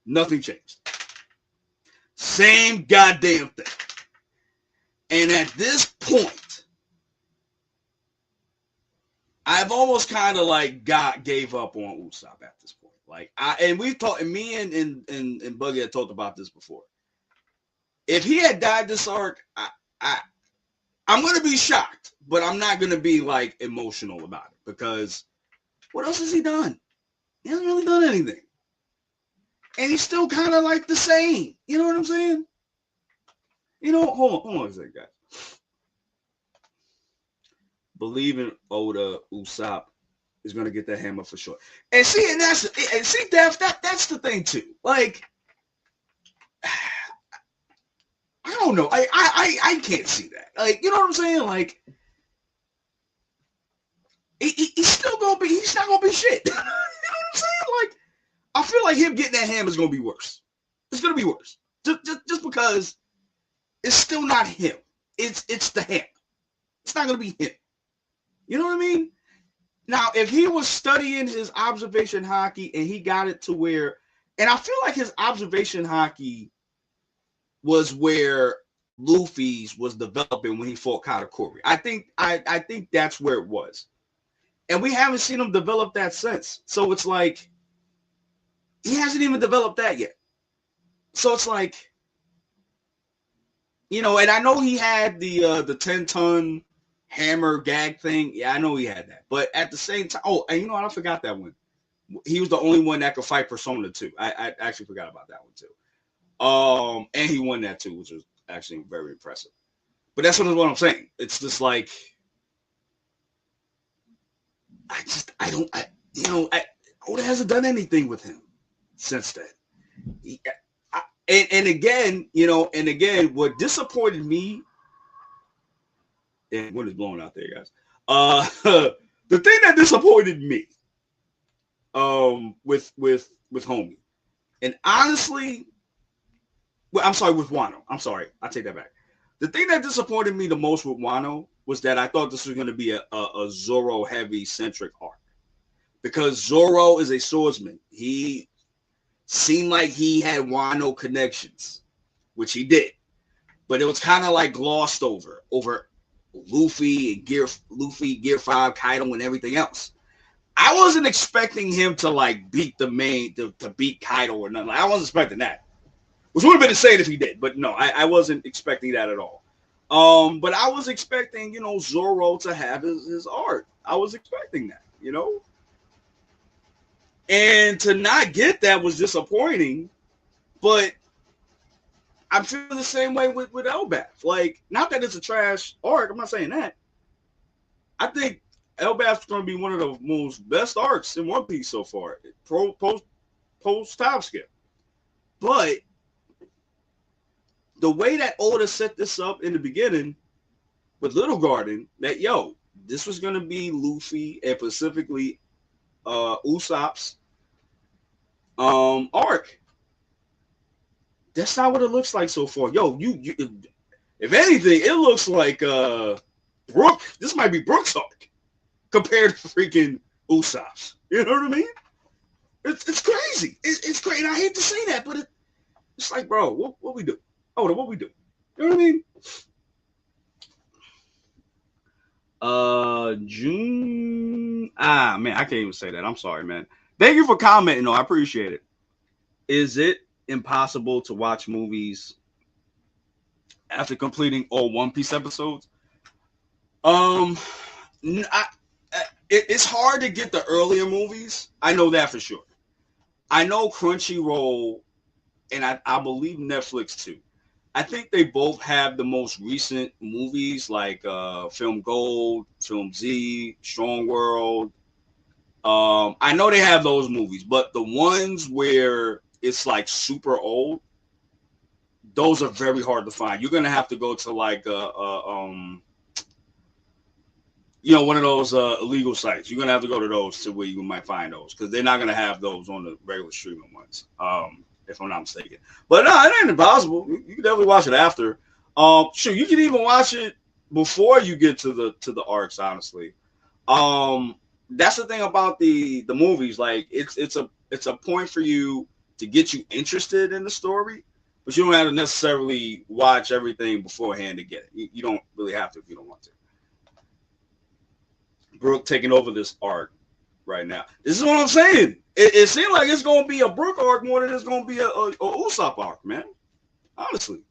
Nothing changed. Same goddamn thing. And at this point, I've almost kind of like gave up on Usopp at this point. Like we've talked, and me and Buggy had talked about this before. If he had died this arc, I'm gonna be shocked, but I'm not gonna be like emotional about it, because what else has he done? He hasn't really done anything. And he's still kind of like the same. You know what I'm saying? You know, hold on a second, guys. Believe in Oda, Usopp is gonna get that hammer for sure. And see, that's the thing too. Like, I don't know. I can't see that. Like, you know what I'm saying? Like, he's still gonna be. He's not gonna be shit. You know what I'm saying? Like, I feel like him getting that hammer is gonna be worse. It's gonna be worse. Just because it's still not him. It's the hammer. It's not gonna be him. You know what I mean? Now, if he was studying his observation haki and he got it to where, and I feel like his observation haki was where Luffy's was developing when he fought Katakuri. I think that's where it was. And we haven't seen him develop that since. So it's like, he hasn't even developed that yet. So it's like, you know, and I know he had the 10-ton hammer gag thing. Yeah, I know he had that. But at the same time, oh, and you know what? I forgot that one. He was the only one that could fight Persona 2. I actually forgot about that one too. And he won that too, which was actually very impressive. But that's what I'm saying. It's just like, Oda hasn't done anything with him since then. And again, what disappointed me, and what is blowing out there, guys? The thing that disappointed me, with Homie, and honestly, well, I'm sorry, with Wano. I'm sorry, I take that back. The thing that disappointed me the most with Wano was that I thought this was going to be a Zoro heavy centric arc, because Zoro is a swordsman. He seemed like he had Wano connections, which he did, but it was kind of like glossed over Luffy and Gear 5, Kaido, and everything else. I wasn't expecting him to like beat the main to beat Kaido or nothing. I wasn't expecting that, which would have been insane if he did. But no, I wasn't expecting that at all. But I was expecting, Zoro to have his arc. I was expecting that, and to not get that was disappointing. But I'm feeling the same way with Elbaf. Like, not that it's a trash arc. I'm not saying that. I think Elbaf's going to be one of the most best arcs in One Piece so far, post time skip. But the way that Oda set this up in the beginning with Little Garden, that this was going to be Luffy and specifically Usopp's arc. That's not what it looks like so far. You if anything, it looks like Brook. This might be Brook's arc compared to freaking Usopp's. You know what I mean? It's crazy. It's great. I hate to say that, but it's like, bro, what we do? Oh, what we do? You know what I mean? June. Man, I can't even say that. I'm sorry, man. Thank you for commenting, though. I appreciate it. Is it impossible to watch movies after completing all One Piece episodes. Um, it's hard to get the earlier movies. I know that for sure. I know Crunchyroll and I believe Netflix too. I think they both have the most recent movies like Film Gold, Film Z, Strong World. I know they have those movies, but the ones where it's like super old, those are very hard to find. You're gonna have to go to like one of those illegal sites. You're gonna have to go to those to where you might find those because they're not gonna have those on the regular streaming ones. If I'm not mistaken. But no, it ain't impossible. You can definitely watch it after. Sure, you can even watch it before you get to the arcs. Honestly, that's the thing about the movies. Like it's a point for you to get you interested in the story, but you don't have to necessarily watch everything beforehand to get it. You don't really have to if you don't want to. Brooke taking over this arc right now. This is what I'm saying. It seems like it's going to be a Brooke arc more than it's going to be a Usopp arc, man. Honestly.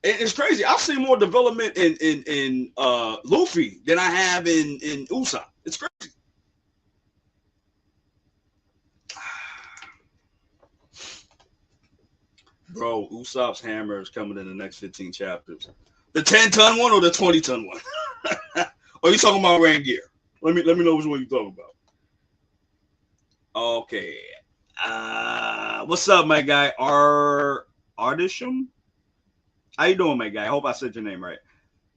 It's crazy. I've seen more development in Luffy than I have in Usopp. It's crazy. Bro, Usopp's hammer is coming in the next 15 chapters. The 10-ton one or the 20-ton one? Or you talking about Rangear? Let me know which one you talking about. Okay. What's up, my guy? Ardisham? How you doing, my guy? I hope I said your name right.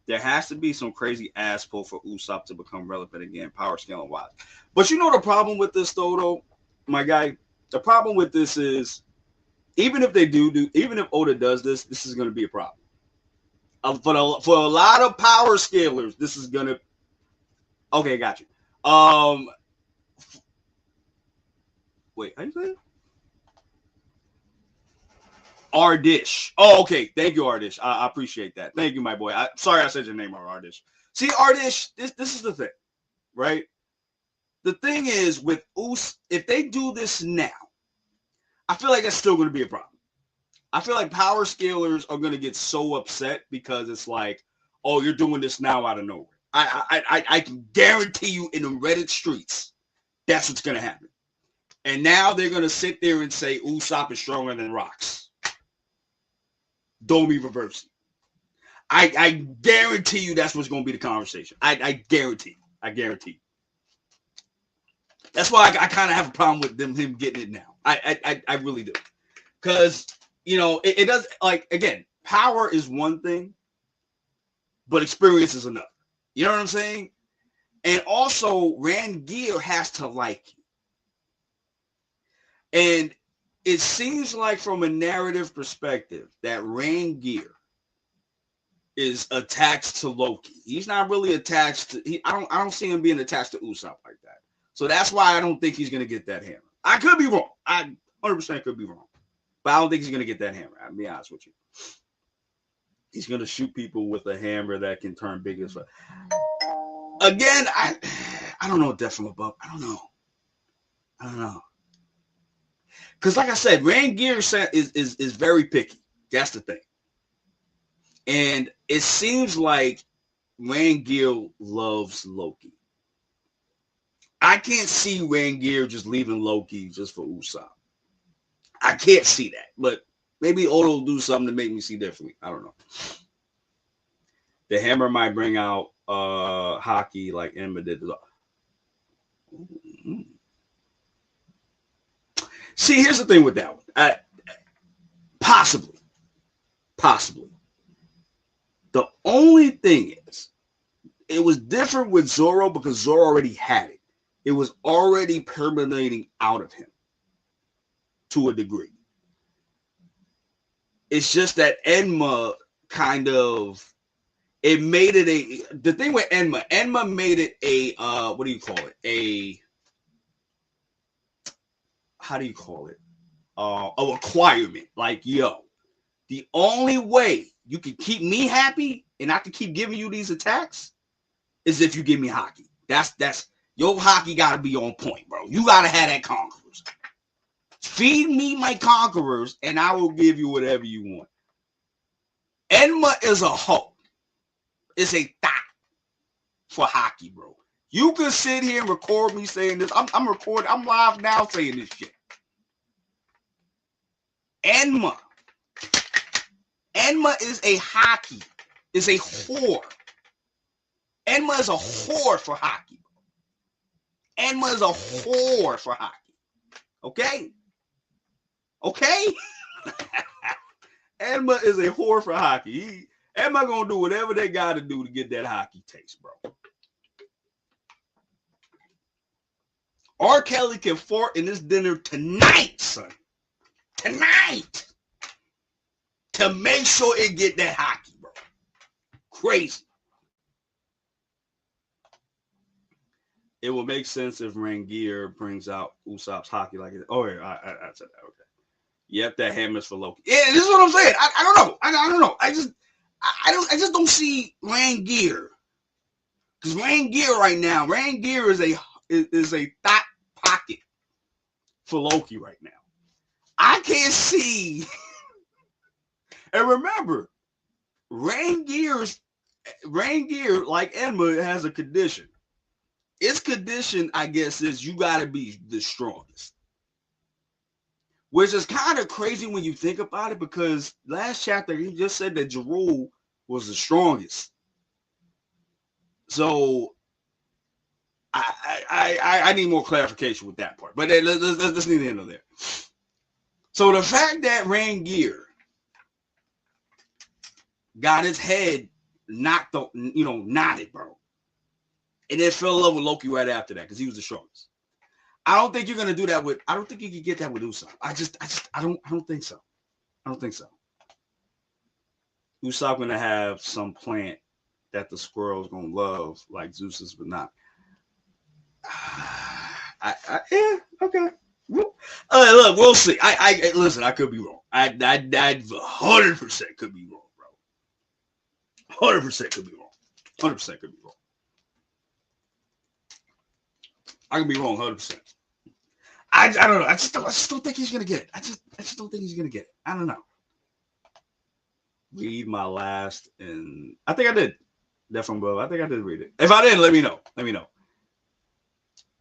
There has to be some crazy ass pull for Usopp to become relevant again, power scaling wise. But you know the problem with this, though, my guy? The problem with this is, even if they even if Oda does this, this is going to be a problem. For a lot of power scalers, this is going to... Okay, got you. Wait, how you say it? Ardish. Oh, okay. Thank you, Ardish. I appreciate that. Thank you, my boy. Sorry I said your name wrong, Ardish. See, Ardish, this is the thing, right? The thing is, with if they do this now, I feel like that's still going to be a problem. I feel like power scalers are going to get so upset because it's like, oh, you're doing this now out of nowhere. I can guarantee you in the Reddit streets, that's what's going to happen. And now they're going to sit there and say Usopp is stronger than rocks. Domi reversing. I guarantee you that's what's going to be the conversation. I guarantee. I guarantee. That's why I kind of have a problem with him getting it now. I really do. Because, it does, like, again, power is one thing, but experience is another. You know what I'm saying? And also, Rangear has to like you. And it seems like from a narrative perspective that Rangear is attached to Loki. He's not really attached to... I don't see him being attached to Usopp like that. So that's why I don't think he's going to get that hammer. I could be wrong. I 100% could be wrong. But I don't think he's going to get that hammer. I'll be honest with you. He's going to shoot people with a hammer that can turn big as well. Again, I don't know Death from Above. I don't know. Because like I said, Rangear is very picky. That's the thing. And it seems like Rangear loves Loki. I can't see Rangear just leaving Loki just for Usopp. I can't see that. But maybe Oda will do something to make me see differently. I don't know. The hammer might bring out Haki like Enma did. See, here's the thing with that one. Possibly. The only thing is, it was different with Zoro because Zoro already had it. It was already permeating out of him to a degree. It's just that Enma kind of... It made it the thing with Enma made it what do you call it? How do you call it? A requirement. Like, yo, the only way you can keep me happy and I can keep giving you these attacks is if you give me Haki. That's your Haki gotta be on point, bro. You gotta have that Conquerors. Feed me my conquerors, and I will give you whatever you want. Enma is a hoe. It's a thot for hockey, bro. You can sit here and record me saying this. I'm recording. I'm live now saying this shit. Enma is a hockey. Is a whore. Enma is a whore for hockey. Enma is a whore for hockey. Okay? Okay? Enma is a whore for hockey. Enma gonna do whatever they gotta do to get that hockey taste, bro. R. Kelly can fart in this dinner tonight, son. Tonight. To make sure it get that hockey, bro. Crazy. It will make sense if Rangier brings out Usopp's hockey like it. Oh, yeah, I said that. Okay. Yep, that hammer's for Loki. Yeah, this is what I'm saying. I don't know. I don't know. I just don't see Rangier. Because Rangier right now, Rangier is a thought pocket for Loki right now. I can't see. And remember, Rangier, like Enma, has a condition. Its condition, I guess, is you got to be the strongest. Which is kind of crazy when you think about it, because last chapter he just said that Jarul was the strongest. So I need more clarification with that part. But let's need to end there. So the fact that Rangier got his head knotted, bro, and then fell in love with Loki right after that because he was the strongest. I don't think you're gonna do that with. I don't think you can get that with Usopp. I don't think so. I don't think so. Usopp gonna have some plant that the squirrel's gonna love, like Zeus's, but not. Yeah, okay. Look, we'll see. I listen. I could be wrong. I 100% could be wrong, bro. 100% could be wrong. 100% could be wrong. I could be wrong 100%. I don't know. I just don't think he's gonna get it. I just don't think he's gonna get it. I don't know. Read my last, and I think I did. That from above. I think I did read it. If I didn't, let me know. Let me know.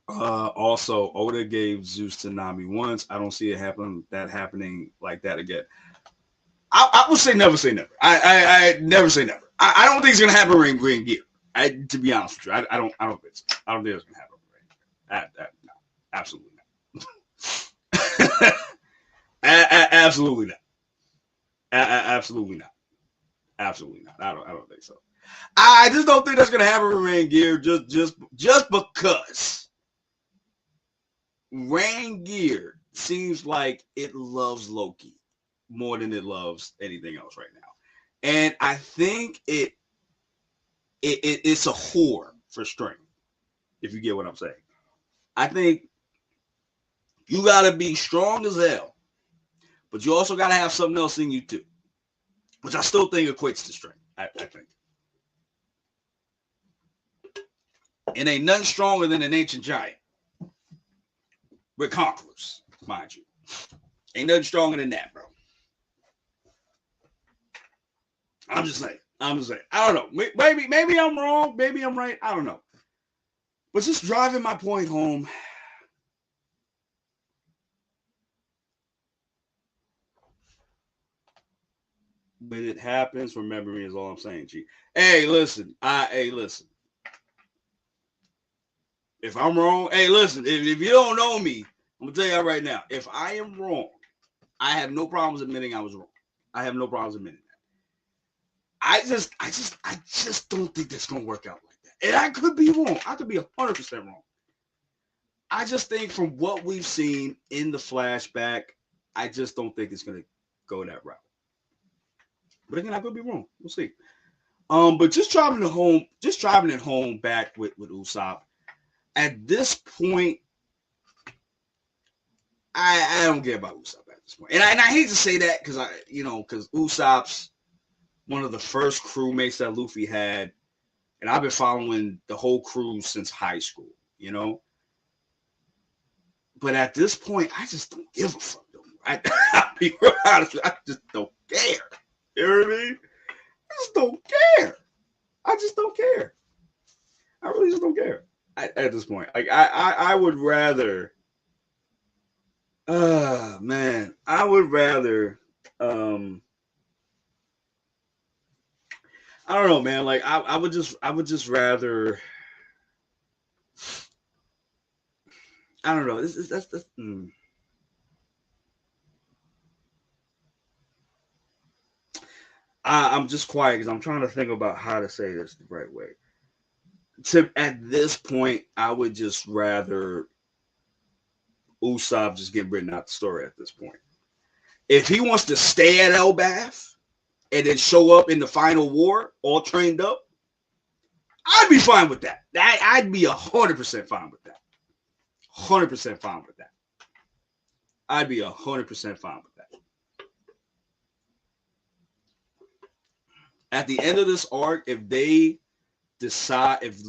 Also, Oda gave Zeus to Nami once. I don't see it happening like that again. I would say never say never. I never say never. I don't think it's gonna happen in Green Gear. To be honest with you, I don't think so. I don't think it's gonna happen. No, absolutely not. Absolutely not. Absolutely not. Absolutely not. I don't think so. I just don't think that's gonna happen with Rangier just because Rangier seems like it loves Loki more than it loves anything else right now. And I think it's a whore for strength, if you get what I'm saying. I think you got to be strong as hell, but you also got to have something else in you too, which I still think equates to strength, I think. And ain't nothing stronger than an ancient giant with conquerors, mind you. Ain't nothing stronger than that, bro. I'm just saying. I don't know. Maybe I'm wrong. Maybe I'm right. I don't know. But just driving my point home. When it happens, remember me is all I'm saying, G. Hey, listen. Listen. If I'm wrong, hey, listen. If you don't know me, I'm gonna tell you right now. If I am wrong, I have no problems admitting I was wrong. I have no problems admitting that. I just don't think that's gonna work out like that. And I could be wrong. I could be 100% wrong. I just think from what we've seen in the flashback, I just don't think it's gonna go that route. But again, I could be wrong. We'll see. But just driving it home back with Usopp. At this point, I don't care about Usopp at this point. And I hate to say that because because Usopp's one of the first crewmates that Luffy had, and I've been following the whole crew since high school, But But at this point, I just don't give a fuck. I'll be real honest. I just don't care. You know what I mean? I just don't care. I just don't care. I really just don't care at this point. Like I would rather. Man, I would rather. I don't know, man. Like I would just rather. I don't know. That's. I'm just quiet because I'm trying to think about how to say this the right way. At this point, I would just rather Usopp just get written out the story at this point. If he wants to stay at Elbaf and then show up in the final war all trained up, I'd be fine with that. I'd be 100% fine with that. 100% fine with that. I'd be 100% fine with that. At the end of this arc, if they decide, if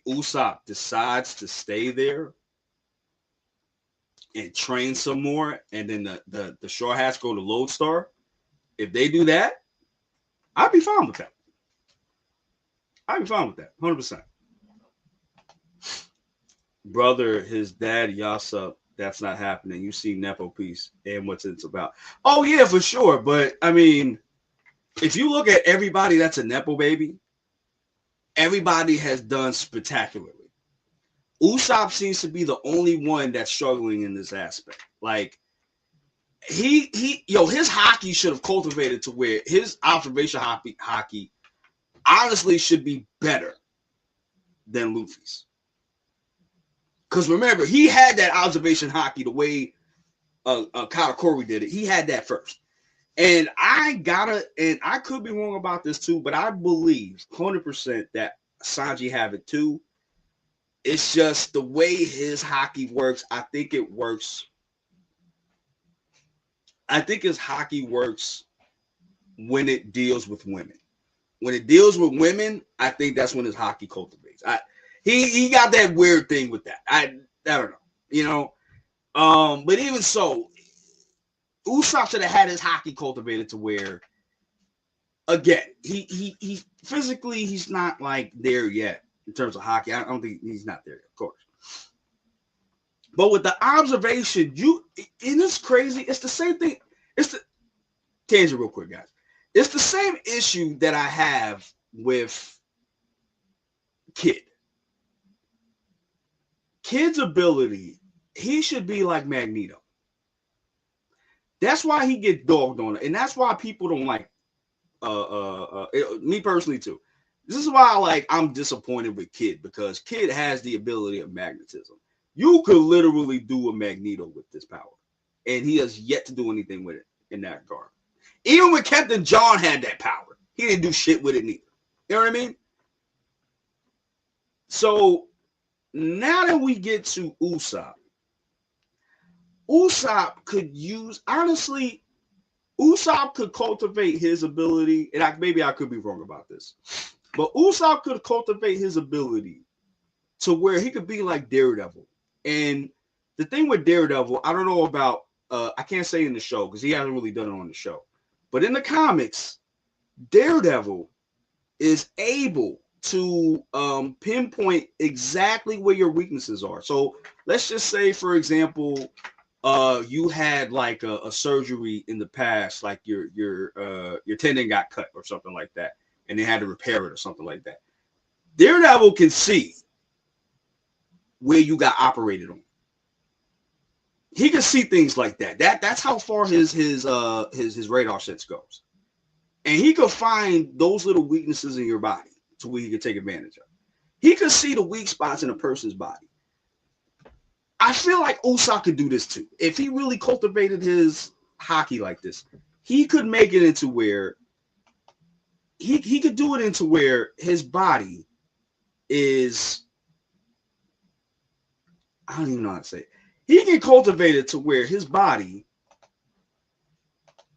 Usopp decides to stay there and train some more, and then the Straw Hats go to Lodestar, if they do that, I'd be fine with that. I'd be fine with that, 100%. Brother, his dad, Yasop, that's not happening. You see Nepo piece and what it's about. Oh, yeah, for sure. But, I mean, if you look at everybody that's a Nepo baby, everybody has done spectacularly. Usopp seems to be the only one that's struggling in this aspect. Like, his Haki should have cultivated to where his observation Haki honestly should be better than Luffy's. Because remember, he had that observation Haki the way Katakuri did it. He had that first. And I could be wrong about this too, but I believe 100% that Sanji have it too. It's just the way his Haki works. I think it works. I think his Haki works when it deals with women. When it deals with women, I think that's when his Haki cultivates. He got that weird thing with that. I don't know, but even so, Usopp should have had his Haki cultivated to where, again, he physically he's not like there yet in terms of Haki. I don't think he's not there yet, of course. But with the observation, it's crazy. It's the same thing. It's the tangent real quick, guys. It's the same issue that I have with Kid. Kid's ability, he should be like Magneto. That's why he gets dogged on it, and that's why people don't like me personally too. This is why I'm disappointed with Kid, because Kid has the ability of magnetism. You could literally do a Magneto with this power, and he has yet to do anything with it in that regard. Even when Captain John had that power, he didn't do shit with it neither. You know what I mean? So now that we get to Usopp could use, honestly, Usopp could cultivate his ability, and maybe I could be wrong about this, but Usopp could cultivate his ability to where he could be like Daredevil. And the thing with Daredevil, I don't know about, I can't say in the show because he hasn't really done it on the show, but in the comics, Daredevil is able to pinpoint exactly where your weaknesses are. So let's just say, for example, you had like a surgery in the past, like your tendon got cut or something like that, and they had to repair it or something like that. Daredevil can see where you got operated on. He can see things like that. That's how far his radar sense goes, and he could find those little weaknesses in your body to where he could take advantage of. He could see the weak spots in a person's body. I feel like Usopp could do this too. If he really cultivated his Haki like this, he could make it into where he could do it into where his body is, I don't even know how to say it. He can cultivate it to where his body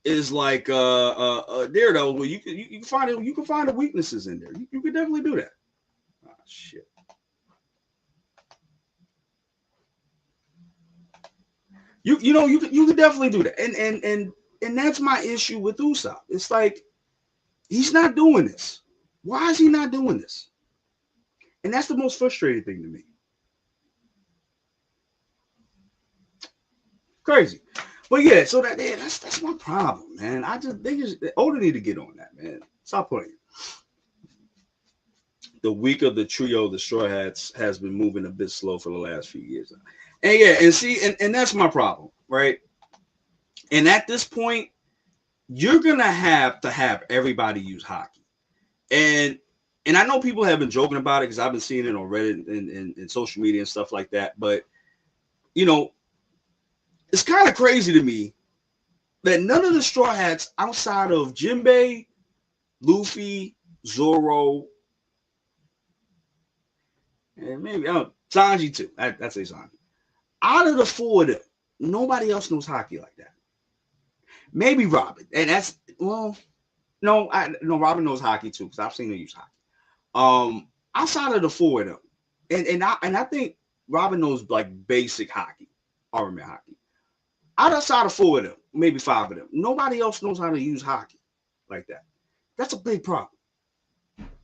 is like Daredevil, where you can find it, you can find the weaknesses in there. You can definitely do that. Oh shit. You could definitely do that. And that's my issue with Usopp. It's like he's not doing this. Why is he not doing this? And that's the most frustrating thing to me. Crazy. But yeah, so that's my problem, man. They Oda need to get on that, man. Stop playing. The week of the trio, the Straw Hats, has been moving a bit slow for the last few years. And yeah, and see, and that's my problem, right? And at this point, you're gonna have to have everybody use Haki. And I know people have been joking about it because I've been seeing it on Reddit and social media and stuff like that. But you know, it's kind of crazy to me that none of the Straw Hats outside of Jinbei, Luffy, Zoro, and maybe Sanji too. I'd say Sanji. Out of the four of them, nobody else knows Haki like that. Maybe Robin, and that's no, Robin knows Haki too because I've seen her use Haki. Outside of the four of them, and I think Robin knows like basic Haki, armor Haki. Outside of four of them, maybe five of them, nobody else knows how to use Haki like that. That's a big problem.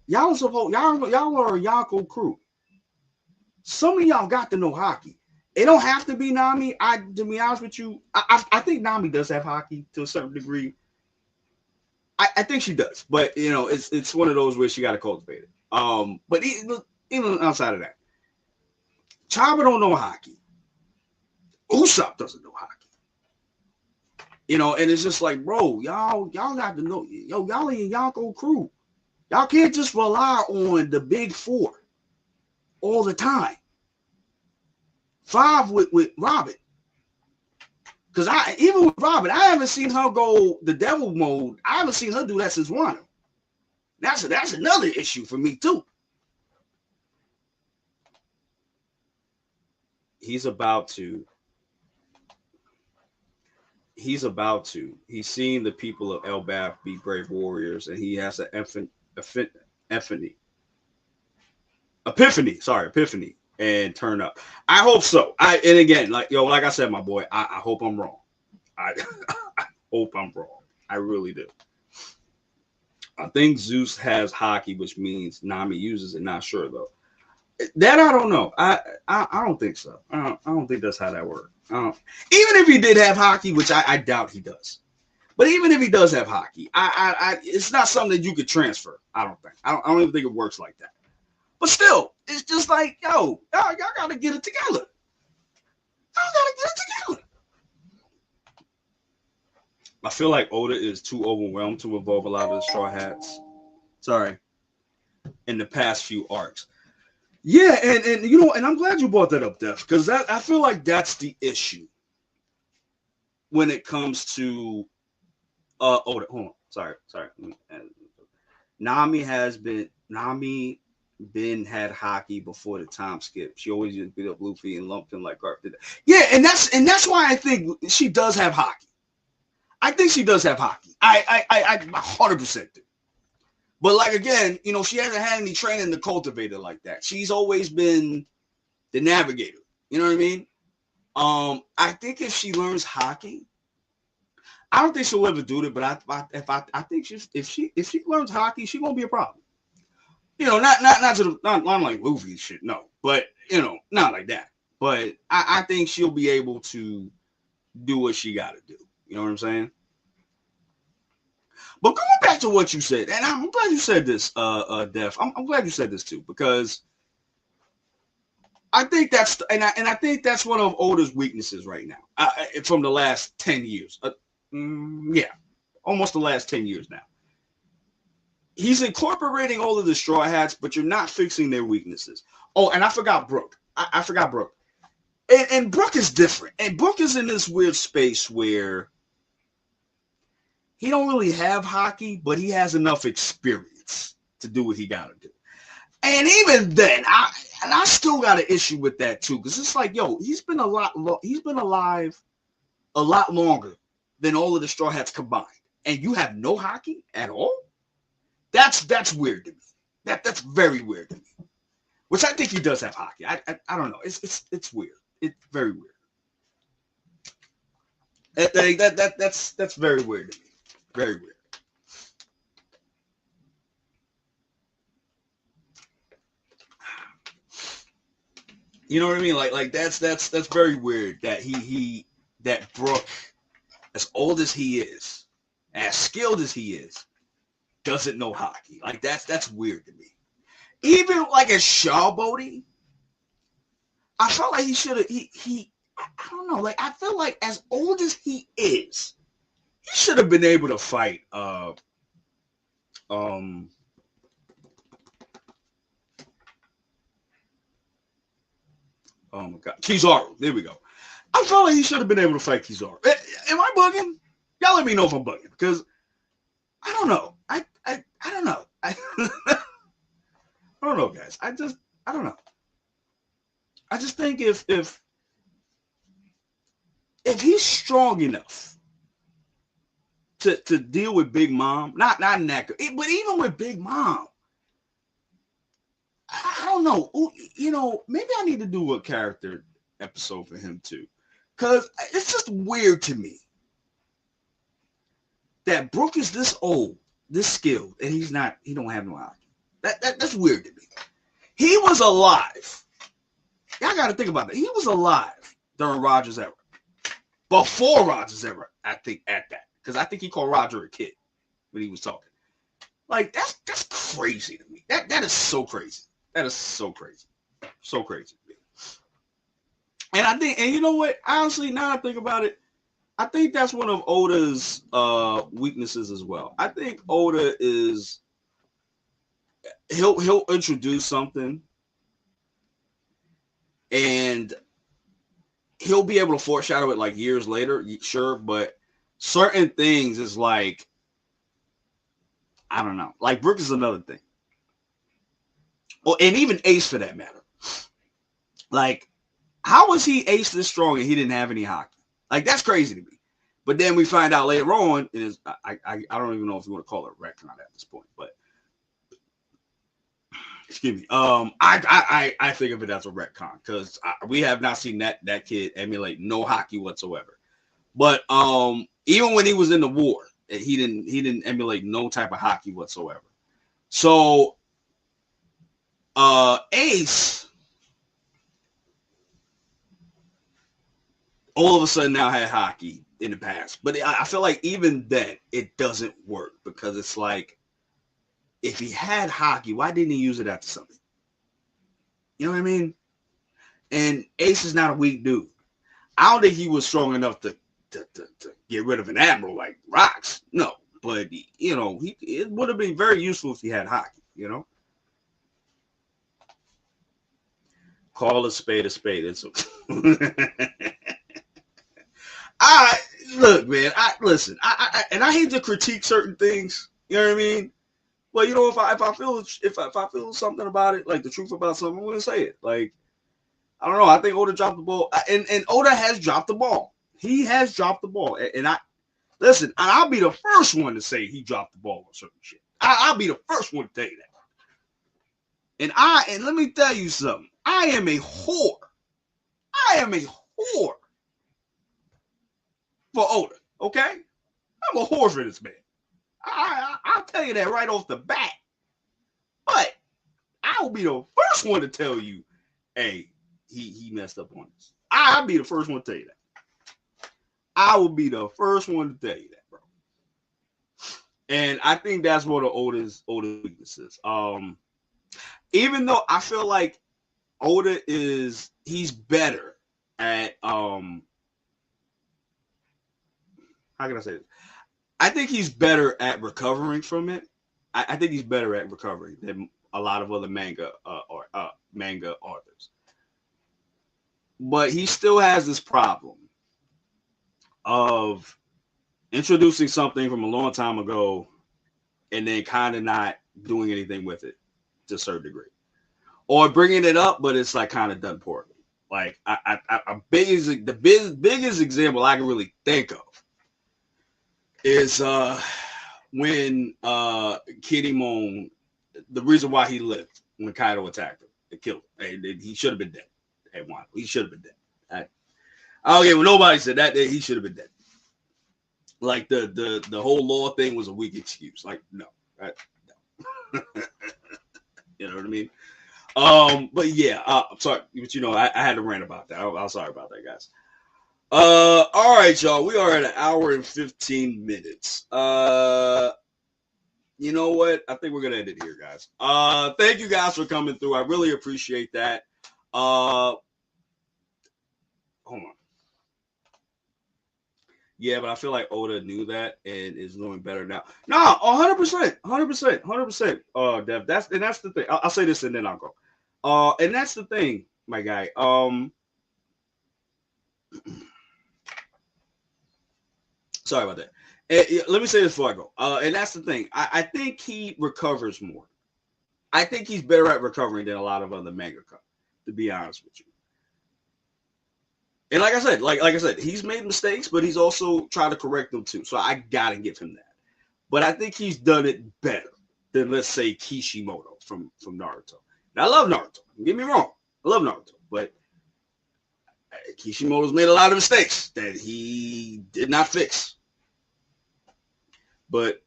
Y'all are a Yonko crew. Some of y'all got to know Haki. It don't have to be Nami. To be honest with you, I think Nami does have Haki to a certain degree. I think she does, but you know, it's one of those where she got to cultivate it. But even outside of that, Chaba don't know Haki. Usopp doesn't know Haki. You know, and it's just like, bro, y'all got to know, y'all in Yonko crew. Y'all can't just rely on the big four all the time. Five with Robin. Because even with Robin, I haven't seen her go the devil mode. I haven't seen her do that since Wano. That's another issue for me too. He's about to. He's seen the people of Elbaf be brave warriors, and he has an epiphany, and turn up. I hope so. And again, like I said, my boy, I hope I'm wrong. I hope I'm wrong. I really do. I think Zeus has Haki, which means Nami uses it. Not sure though. That I don't know. I don't think so. I don't think that's how that works. Even if he did have Haki, which I doubt he does. But even if he does have Haki, it's not something that you could transfer. I don't think. I don't even think it works like that. But still, it's just like, y'all gotta get it together. Y'all gotta get it together. I feel like Oda is too overwhelmed to evolve a lot of the Straw Hats. Sorry. In the past few arcs. Yeah, and you know, and I'm glad you brought that up, Def, because I feel like that's the issue when it comes to Oda. Hold on. Sorry. Nami had Haki before the time skip. She always just beat up Luffy and lumped him like Garp did. Yeah, and that's why I think she does have Haki. I think she does have Haki. I 100% do. But like again, you know, she hasn't had any training to cultivate it like that. She's always been the navigator. You know what I mean? I think if she learns Haki, I don't think she'll ever do it. But I think if she learns Haki, she's gonna be a problem. You know, not like Luffy shit, no. But you know, not like that. But I think she'll be able to do what she got to do. You know what I'm saying? But going back to what you said, and I'm glad you said this, Def. I'm glad you said this too, because I think that's I think that's one of Oda's weaknesses right now, from the last 10 years. Yeah, almost the last 10 years now. He's incorporating all of the Straw Hats, but you're not fixing their weaknesses. Oh, and I forgot Brook. I forgot Brook. And Brook is different. And Brook is in this weird space where he don't really have Haki, but he has enough experience to do what he got to do. And even then, I still got an issue with that too, because it's like, he's been alive a lot longer than all of the Straw Hats combined, and you have no Haki at all. That's weird to me. That's very weird to me. Which I think he does have Haki. I don't know. It's weird. It's very weird. That's very weird to me. Very weird. You know what I mean? Like that's very weird that that Brook, as old as he is, as skilled as he is, doesn't know hockey. Like that's weird to me. Even like as Shawboaty, I felt like he should have I don't know, like I feel like as old as he is, he should have been able to fight oh my god, Kizaru. There we go. I felt like he should have been able to fight Kizaru. Am I bugging? Y'all let me know if I'm bugging, because I don't know. I don't know. I don't know, guys. I don't know. I just think if he's strong enough to deal with Big Mom, not in that, but even with Big Mom, I don't know. You know, maybe I need to do a character episode for him too, because it's just weird to me that Brook is this old, this skilled, and he don't have no hockey. That's weird to me. He was alive. Y'all got to think about that. He was alive during Rogers' era, before Rogers' era. I think at that, because I think he called Roger a kid when he was talking. Like that's crazy to me. That is so crazy. That is so crazy. So crazy. And I think, and you know what? Honestly, now I think about it, I think that's one of Oda's weaknesses as well. I think Oda is he'll introduce something and he'll be able to foreshadow it like years later, sure, but certain things is like, I don't know. Like Brook is another thing. Well, and even Ace for that matter. Like, how was he Ace this strong and he didn't have any hockey? Like, that's crazy to me. But then we find out later on, I don't even know if you want to call it a retcon at this point, but excuse me. I think of it as a retcon because we have not seen that kid emulate no hockey whatsoever. But even when he was in the war, he didn't emulate no type of hockey whatsoever. So Ace all of a sudden now had hockey in the past, but I feel like even then it doesn't work because it's like, if he had hockey, why didn't he use it after something? You know what I mean? And Ace is not a weak dude. I don't think he was strong enough to get rid of an admiral like Rocks. No, but you know, it would have been very useful if he had hockey. You know, call a spade a spade. It's I look, man. Listen. And I hate to critique certain things. You know what I mean? Well, you know, if I feel something about it, like the truth about something, I'm gonna say it. Like, I don't know. I think Oda dropped the ball, and Oda has dropped the ball. He has dropped the ball, and I listen. I'll be the first one to say he dropped the ball on certain shit. I'll be the first one to tell you that. And let me tell you something. I am a whore. I am a whore for Oda. Okay, I'm a whore for this man. I'll tell you that right off the bat. But I will be the first one to tell you, hey, he messed up on this. I'll be the first one to tell you that. I will be the first one to tell you that, bro. And I think that's one of Oda's weaknesses. Even though I feel like Oda he's better at how can I say this? I think he's better at recovering from it. I think he's better at recovering than a lot of other manga manga authors. But he still has this problem of introducing something from a long time ago and then kind of not doing anything with it to a certain degree, or bringing it up, but it's like kind of done poorly. Like the biggest example I can really think of is when Kinemon, the reason why he lived when Kaido attacked him, they killed him. He should have been dead at one. He should have been dead. I don't care what nobody said that he should have been dead. Like the whole law thing was a weak excuse. Like, no. Right? No. You know what I mean? But yeah, I'm sorry, but I had to rant about that. I'm sorry about that, guys. All right, y'all. We are at an hour and 15 minutes. You know what? I think we're gonna end it here, guys. Thank you guys for coming through. I really appreciate that. Hold on. Yeah, but I feel like Oda knew that and is doing better now. No, 100%, 100%, 100%. Dev, that's the thing. I'll say this and then I'll go. And that's the thing, my guy. Sorry about that. Let me say this before I go. And that's the thing. I think he recovers more. I think he's better at recovering than a lot of other mangaka, to be honest with you. And like I said, he's made mistakes, but he's also tried to correct them too. So I gotta give him that. But I think he's done it better than, let's say, Kishimoto from Naruto. Now, I love Naruto. Don't get me wrong. I love Naruto, but Kishimoto's made a lot of mistakes that he did not fix. But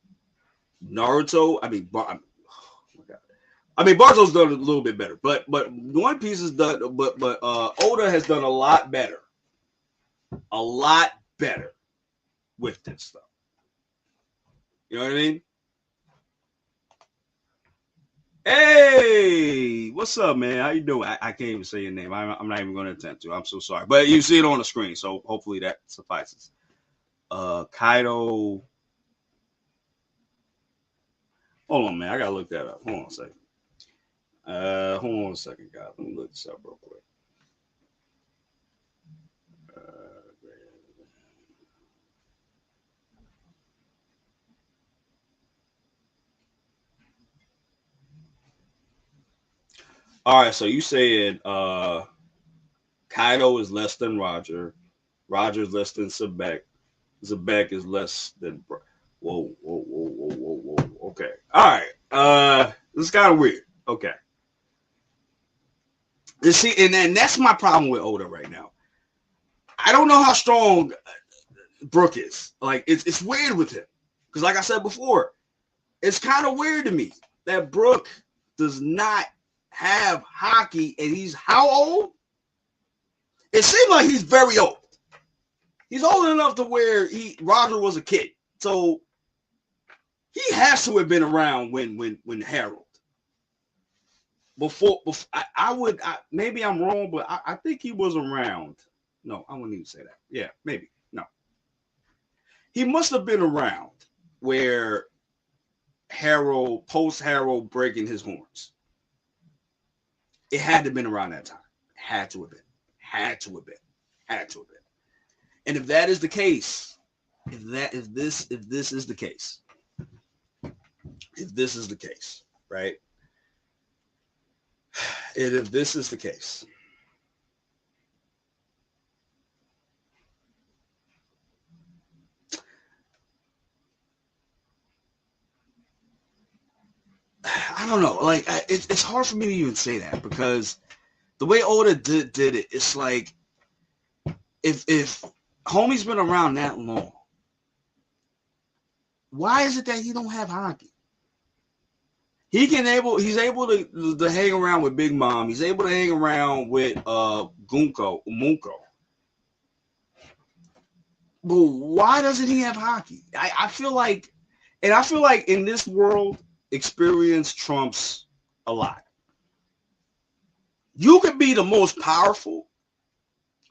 Naruto, Barzo's done a little bit better, but One Piece has done, but Oda has done a lot better with this stuff. You know what I mean? Hey, what's up, man? How you doing? I can't even say your name. I'm not even going to attempt to. I'm so sorry, but you see it on the screen, so hopefully that suffices. Kaido. Hold on, man. I gotta look that up. Hold on a second. Hold on a second, guys. Let me look this up real quick. All right, so you said Kaido is less than Roger. Roger is less than Zebek. Zebek is less than. Whoa. Okay. All right. This is kind of weird. Okay. You see, and that's my problem with Oda right now. I don't know how strong Brook is. Like, it's weird with him. Because like I said before, it's kind of weird to me that Brook does not have hockey, and he's how old? It seems like he's very old. He's old enough to where Roger was a kid. So he has to have been around when Harold. Before maybe I'm wrong, but I think he was around. No, I wouldn't even say that. Yeah, maybe. No. He must have been around where post Harold breaking his horns. It had to have been around that time. Had to have been. And if that is the case, if this is the case, right? And if this is the case, I don't know. Like, it's hard for me to even say that because the way Oda did it, it's like if homie's been around that long, why is it that he don't have hockey? He's able to hang around with Big Mom. He's able to hang around with Munko. But why doesn't he have hockey? I feel like in this world, experience trumps a lot. You could be the most powerful,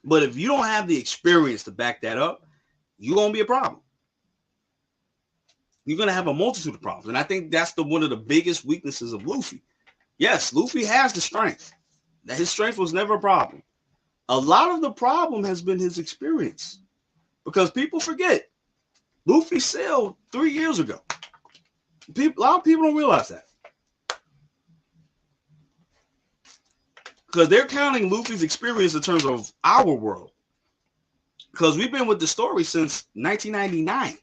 but if you don't have the experience to back that up, you're gonna be a problem. You're gonna have a multitude of problems, and I think that's one of the biggest weaknesses of Luffy. Yes, Luffy has the strength. That his strength was never a problem. A lot of the problem has been his experience, because people forget Luffy sailed 3 years ago. A lot of people don't realize that. Because they're counting Luffy's experience in terms of our world. Because we've been with the story since 1999.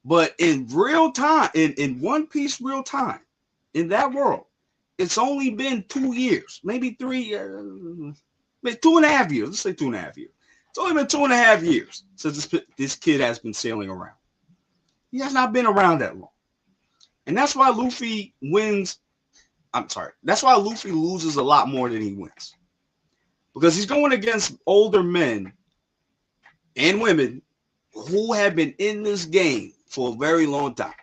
But in real time, in One Piece real time, in that world, it's only been 2 years, maybe 3 years, maybe 2.5 years. Let's say 2.5 years. It's only been 2.5 years since this kid has been sailing around. He has not been around that long. And that's why Luffy wins. I'm sorry. That's why Luffy loses a lot more than he wins. Because he's going against older men and women who have been in this game for a very long time.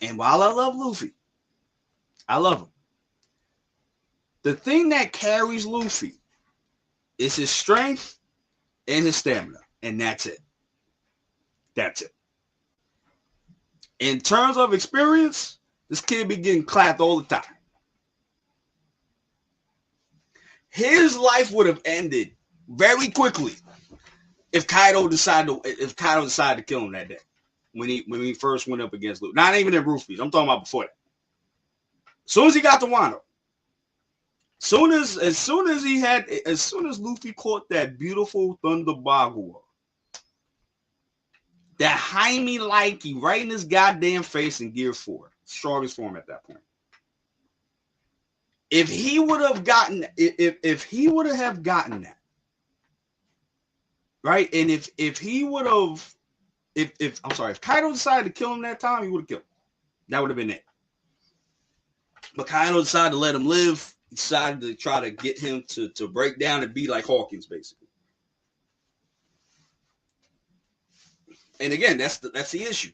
And while I love Luffy, I love him. The thing that carries Luffy is his strength and his stamina. And that's it. That's it. In terms of experience, this kid be getting clapped all the time. His life would have ended very quickly if Kaido decided to kill him that day when he first went up against Luffy. Not even in Rufus. I'm talking about before that. As soon as he got to Wano, as soon as Luffy caught that beautiful Thunder Bagua, that Jaime Likey right in his goddamn face in Gear 4, strongest form at that point. If he would have gotten that, right? And if Kaido decided to kill him that time, he would have killed him. That would have been it. But Kaido decided to let him live. He decided to try to get him to break down and be like Hawkins, basically. And again, that's the issue.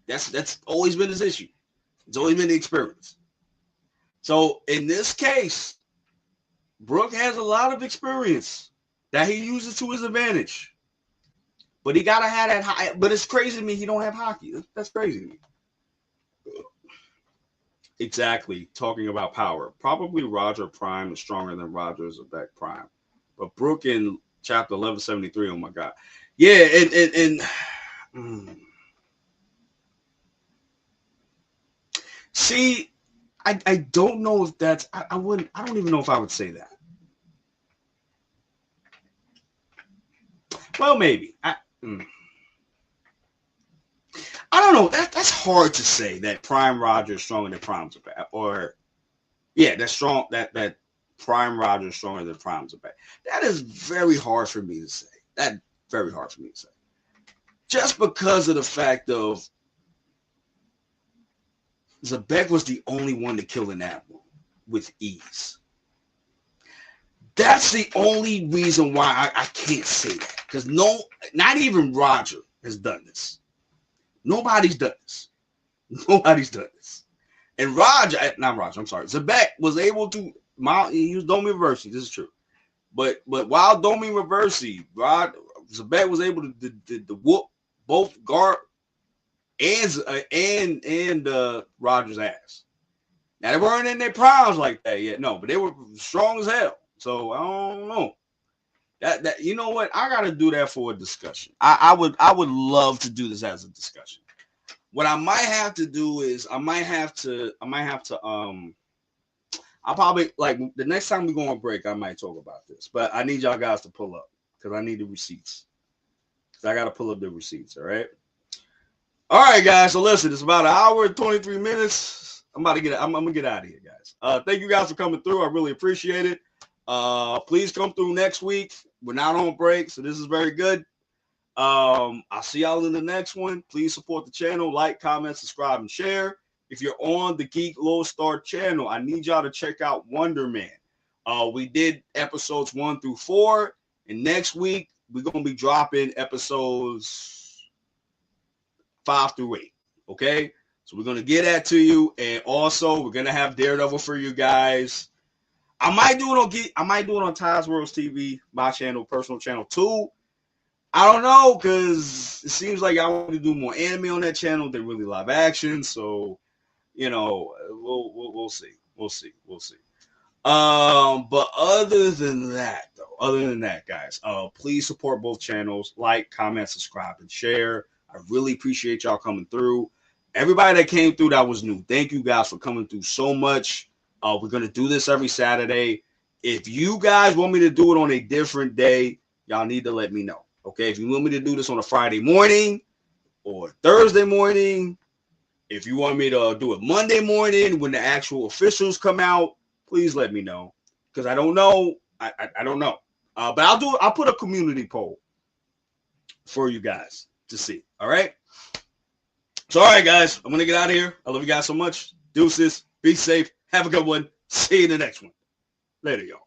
That's always been his issue. It's always been the experience. So in this case, Brook has a lot of experience that he uses to his advantage. But he gotta have that high. But it's crazy to me he don't have hockey. That's crazy to me. Exactly. Talking about power. Probably Roger Prime is stronger than Roger Zebek Prime. But Brook in chapter 1173, oh my God. Yeah, See, I don't know if that's I don't even know if I would say that. Well, maybe. I don't know. That's hard to say that Prime Roger is stronger than Prime Zebek. Or that's strong that Prime Roger is stronger than Prime Zebek. That is very hard for me to say. That's very hard for me to say. Just because of the fact of Zebek was the only one to kill an admiral with ease. That's the only reason why I can't say that. Because not even Roger has done this. Nobody's done this. Nobody's done this. And Zebek was able to use Domi Reversi. This is true. But while Domi Reversi, Zebek was able to whoop both Garp and Roger's ass. Now they weren't in their primes like that yet, no, but they were strong as hell. So I don't know. That you know what? I gotta do that for a discussion. I would love to do this as a discussion. What I might have to do is I'll probably like the next time we go on break, I might talk about this. But I need y'all guys to pull up because I need the receipts. Because I gotta pull up the receipts, all right? All right, guys. So listen, it's about an hour and 23 minutes. I'm gonna get out of here, guys. Thank you guys for coming through. I really appreciate it. Please come through next week. We're not on break, so this is very good. I'll see y'all in the next one. Please support the channel, like, comment, subscribe, and share. If you're on the Geek Lodestar channel, I need y'all to check out Wonder Man. We did episodes 1 through 4, and next week we're gonna be dropping episodes 5 through 8. Okay, so we're gonna get that to you, and also we're gonna have Daredevil for you guys. I might do it on Ty's Worlds TV, my channel, personal channel too. I don't know, because it seems like I want to do more anime on that channel than really live action. So, we'll see. But other than that, guys, please support both channels. Like, comment, subscribe, and share. I really appreciate y'all coming through. Everybody that came through that was new, thank you guys for coming through so much. We're going to do this every Saturday. If you guys want me to do it on a different day, y'all need to let me know. Okay, if you want me to do this on a Friday morning or Thursday morning, if you want me to do it Monday morning when the actual officials come out, please let me know. Because I don't know. I don't know. But I'll put a community poll for you guys to see. All right. So, all right, guys, I'm going to get out of here. I love you guys so much. Deuces. Be safe. Have a good one. See you in the next one. Later, y'all.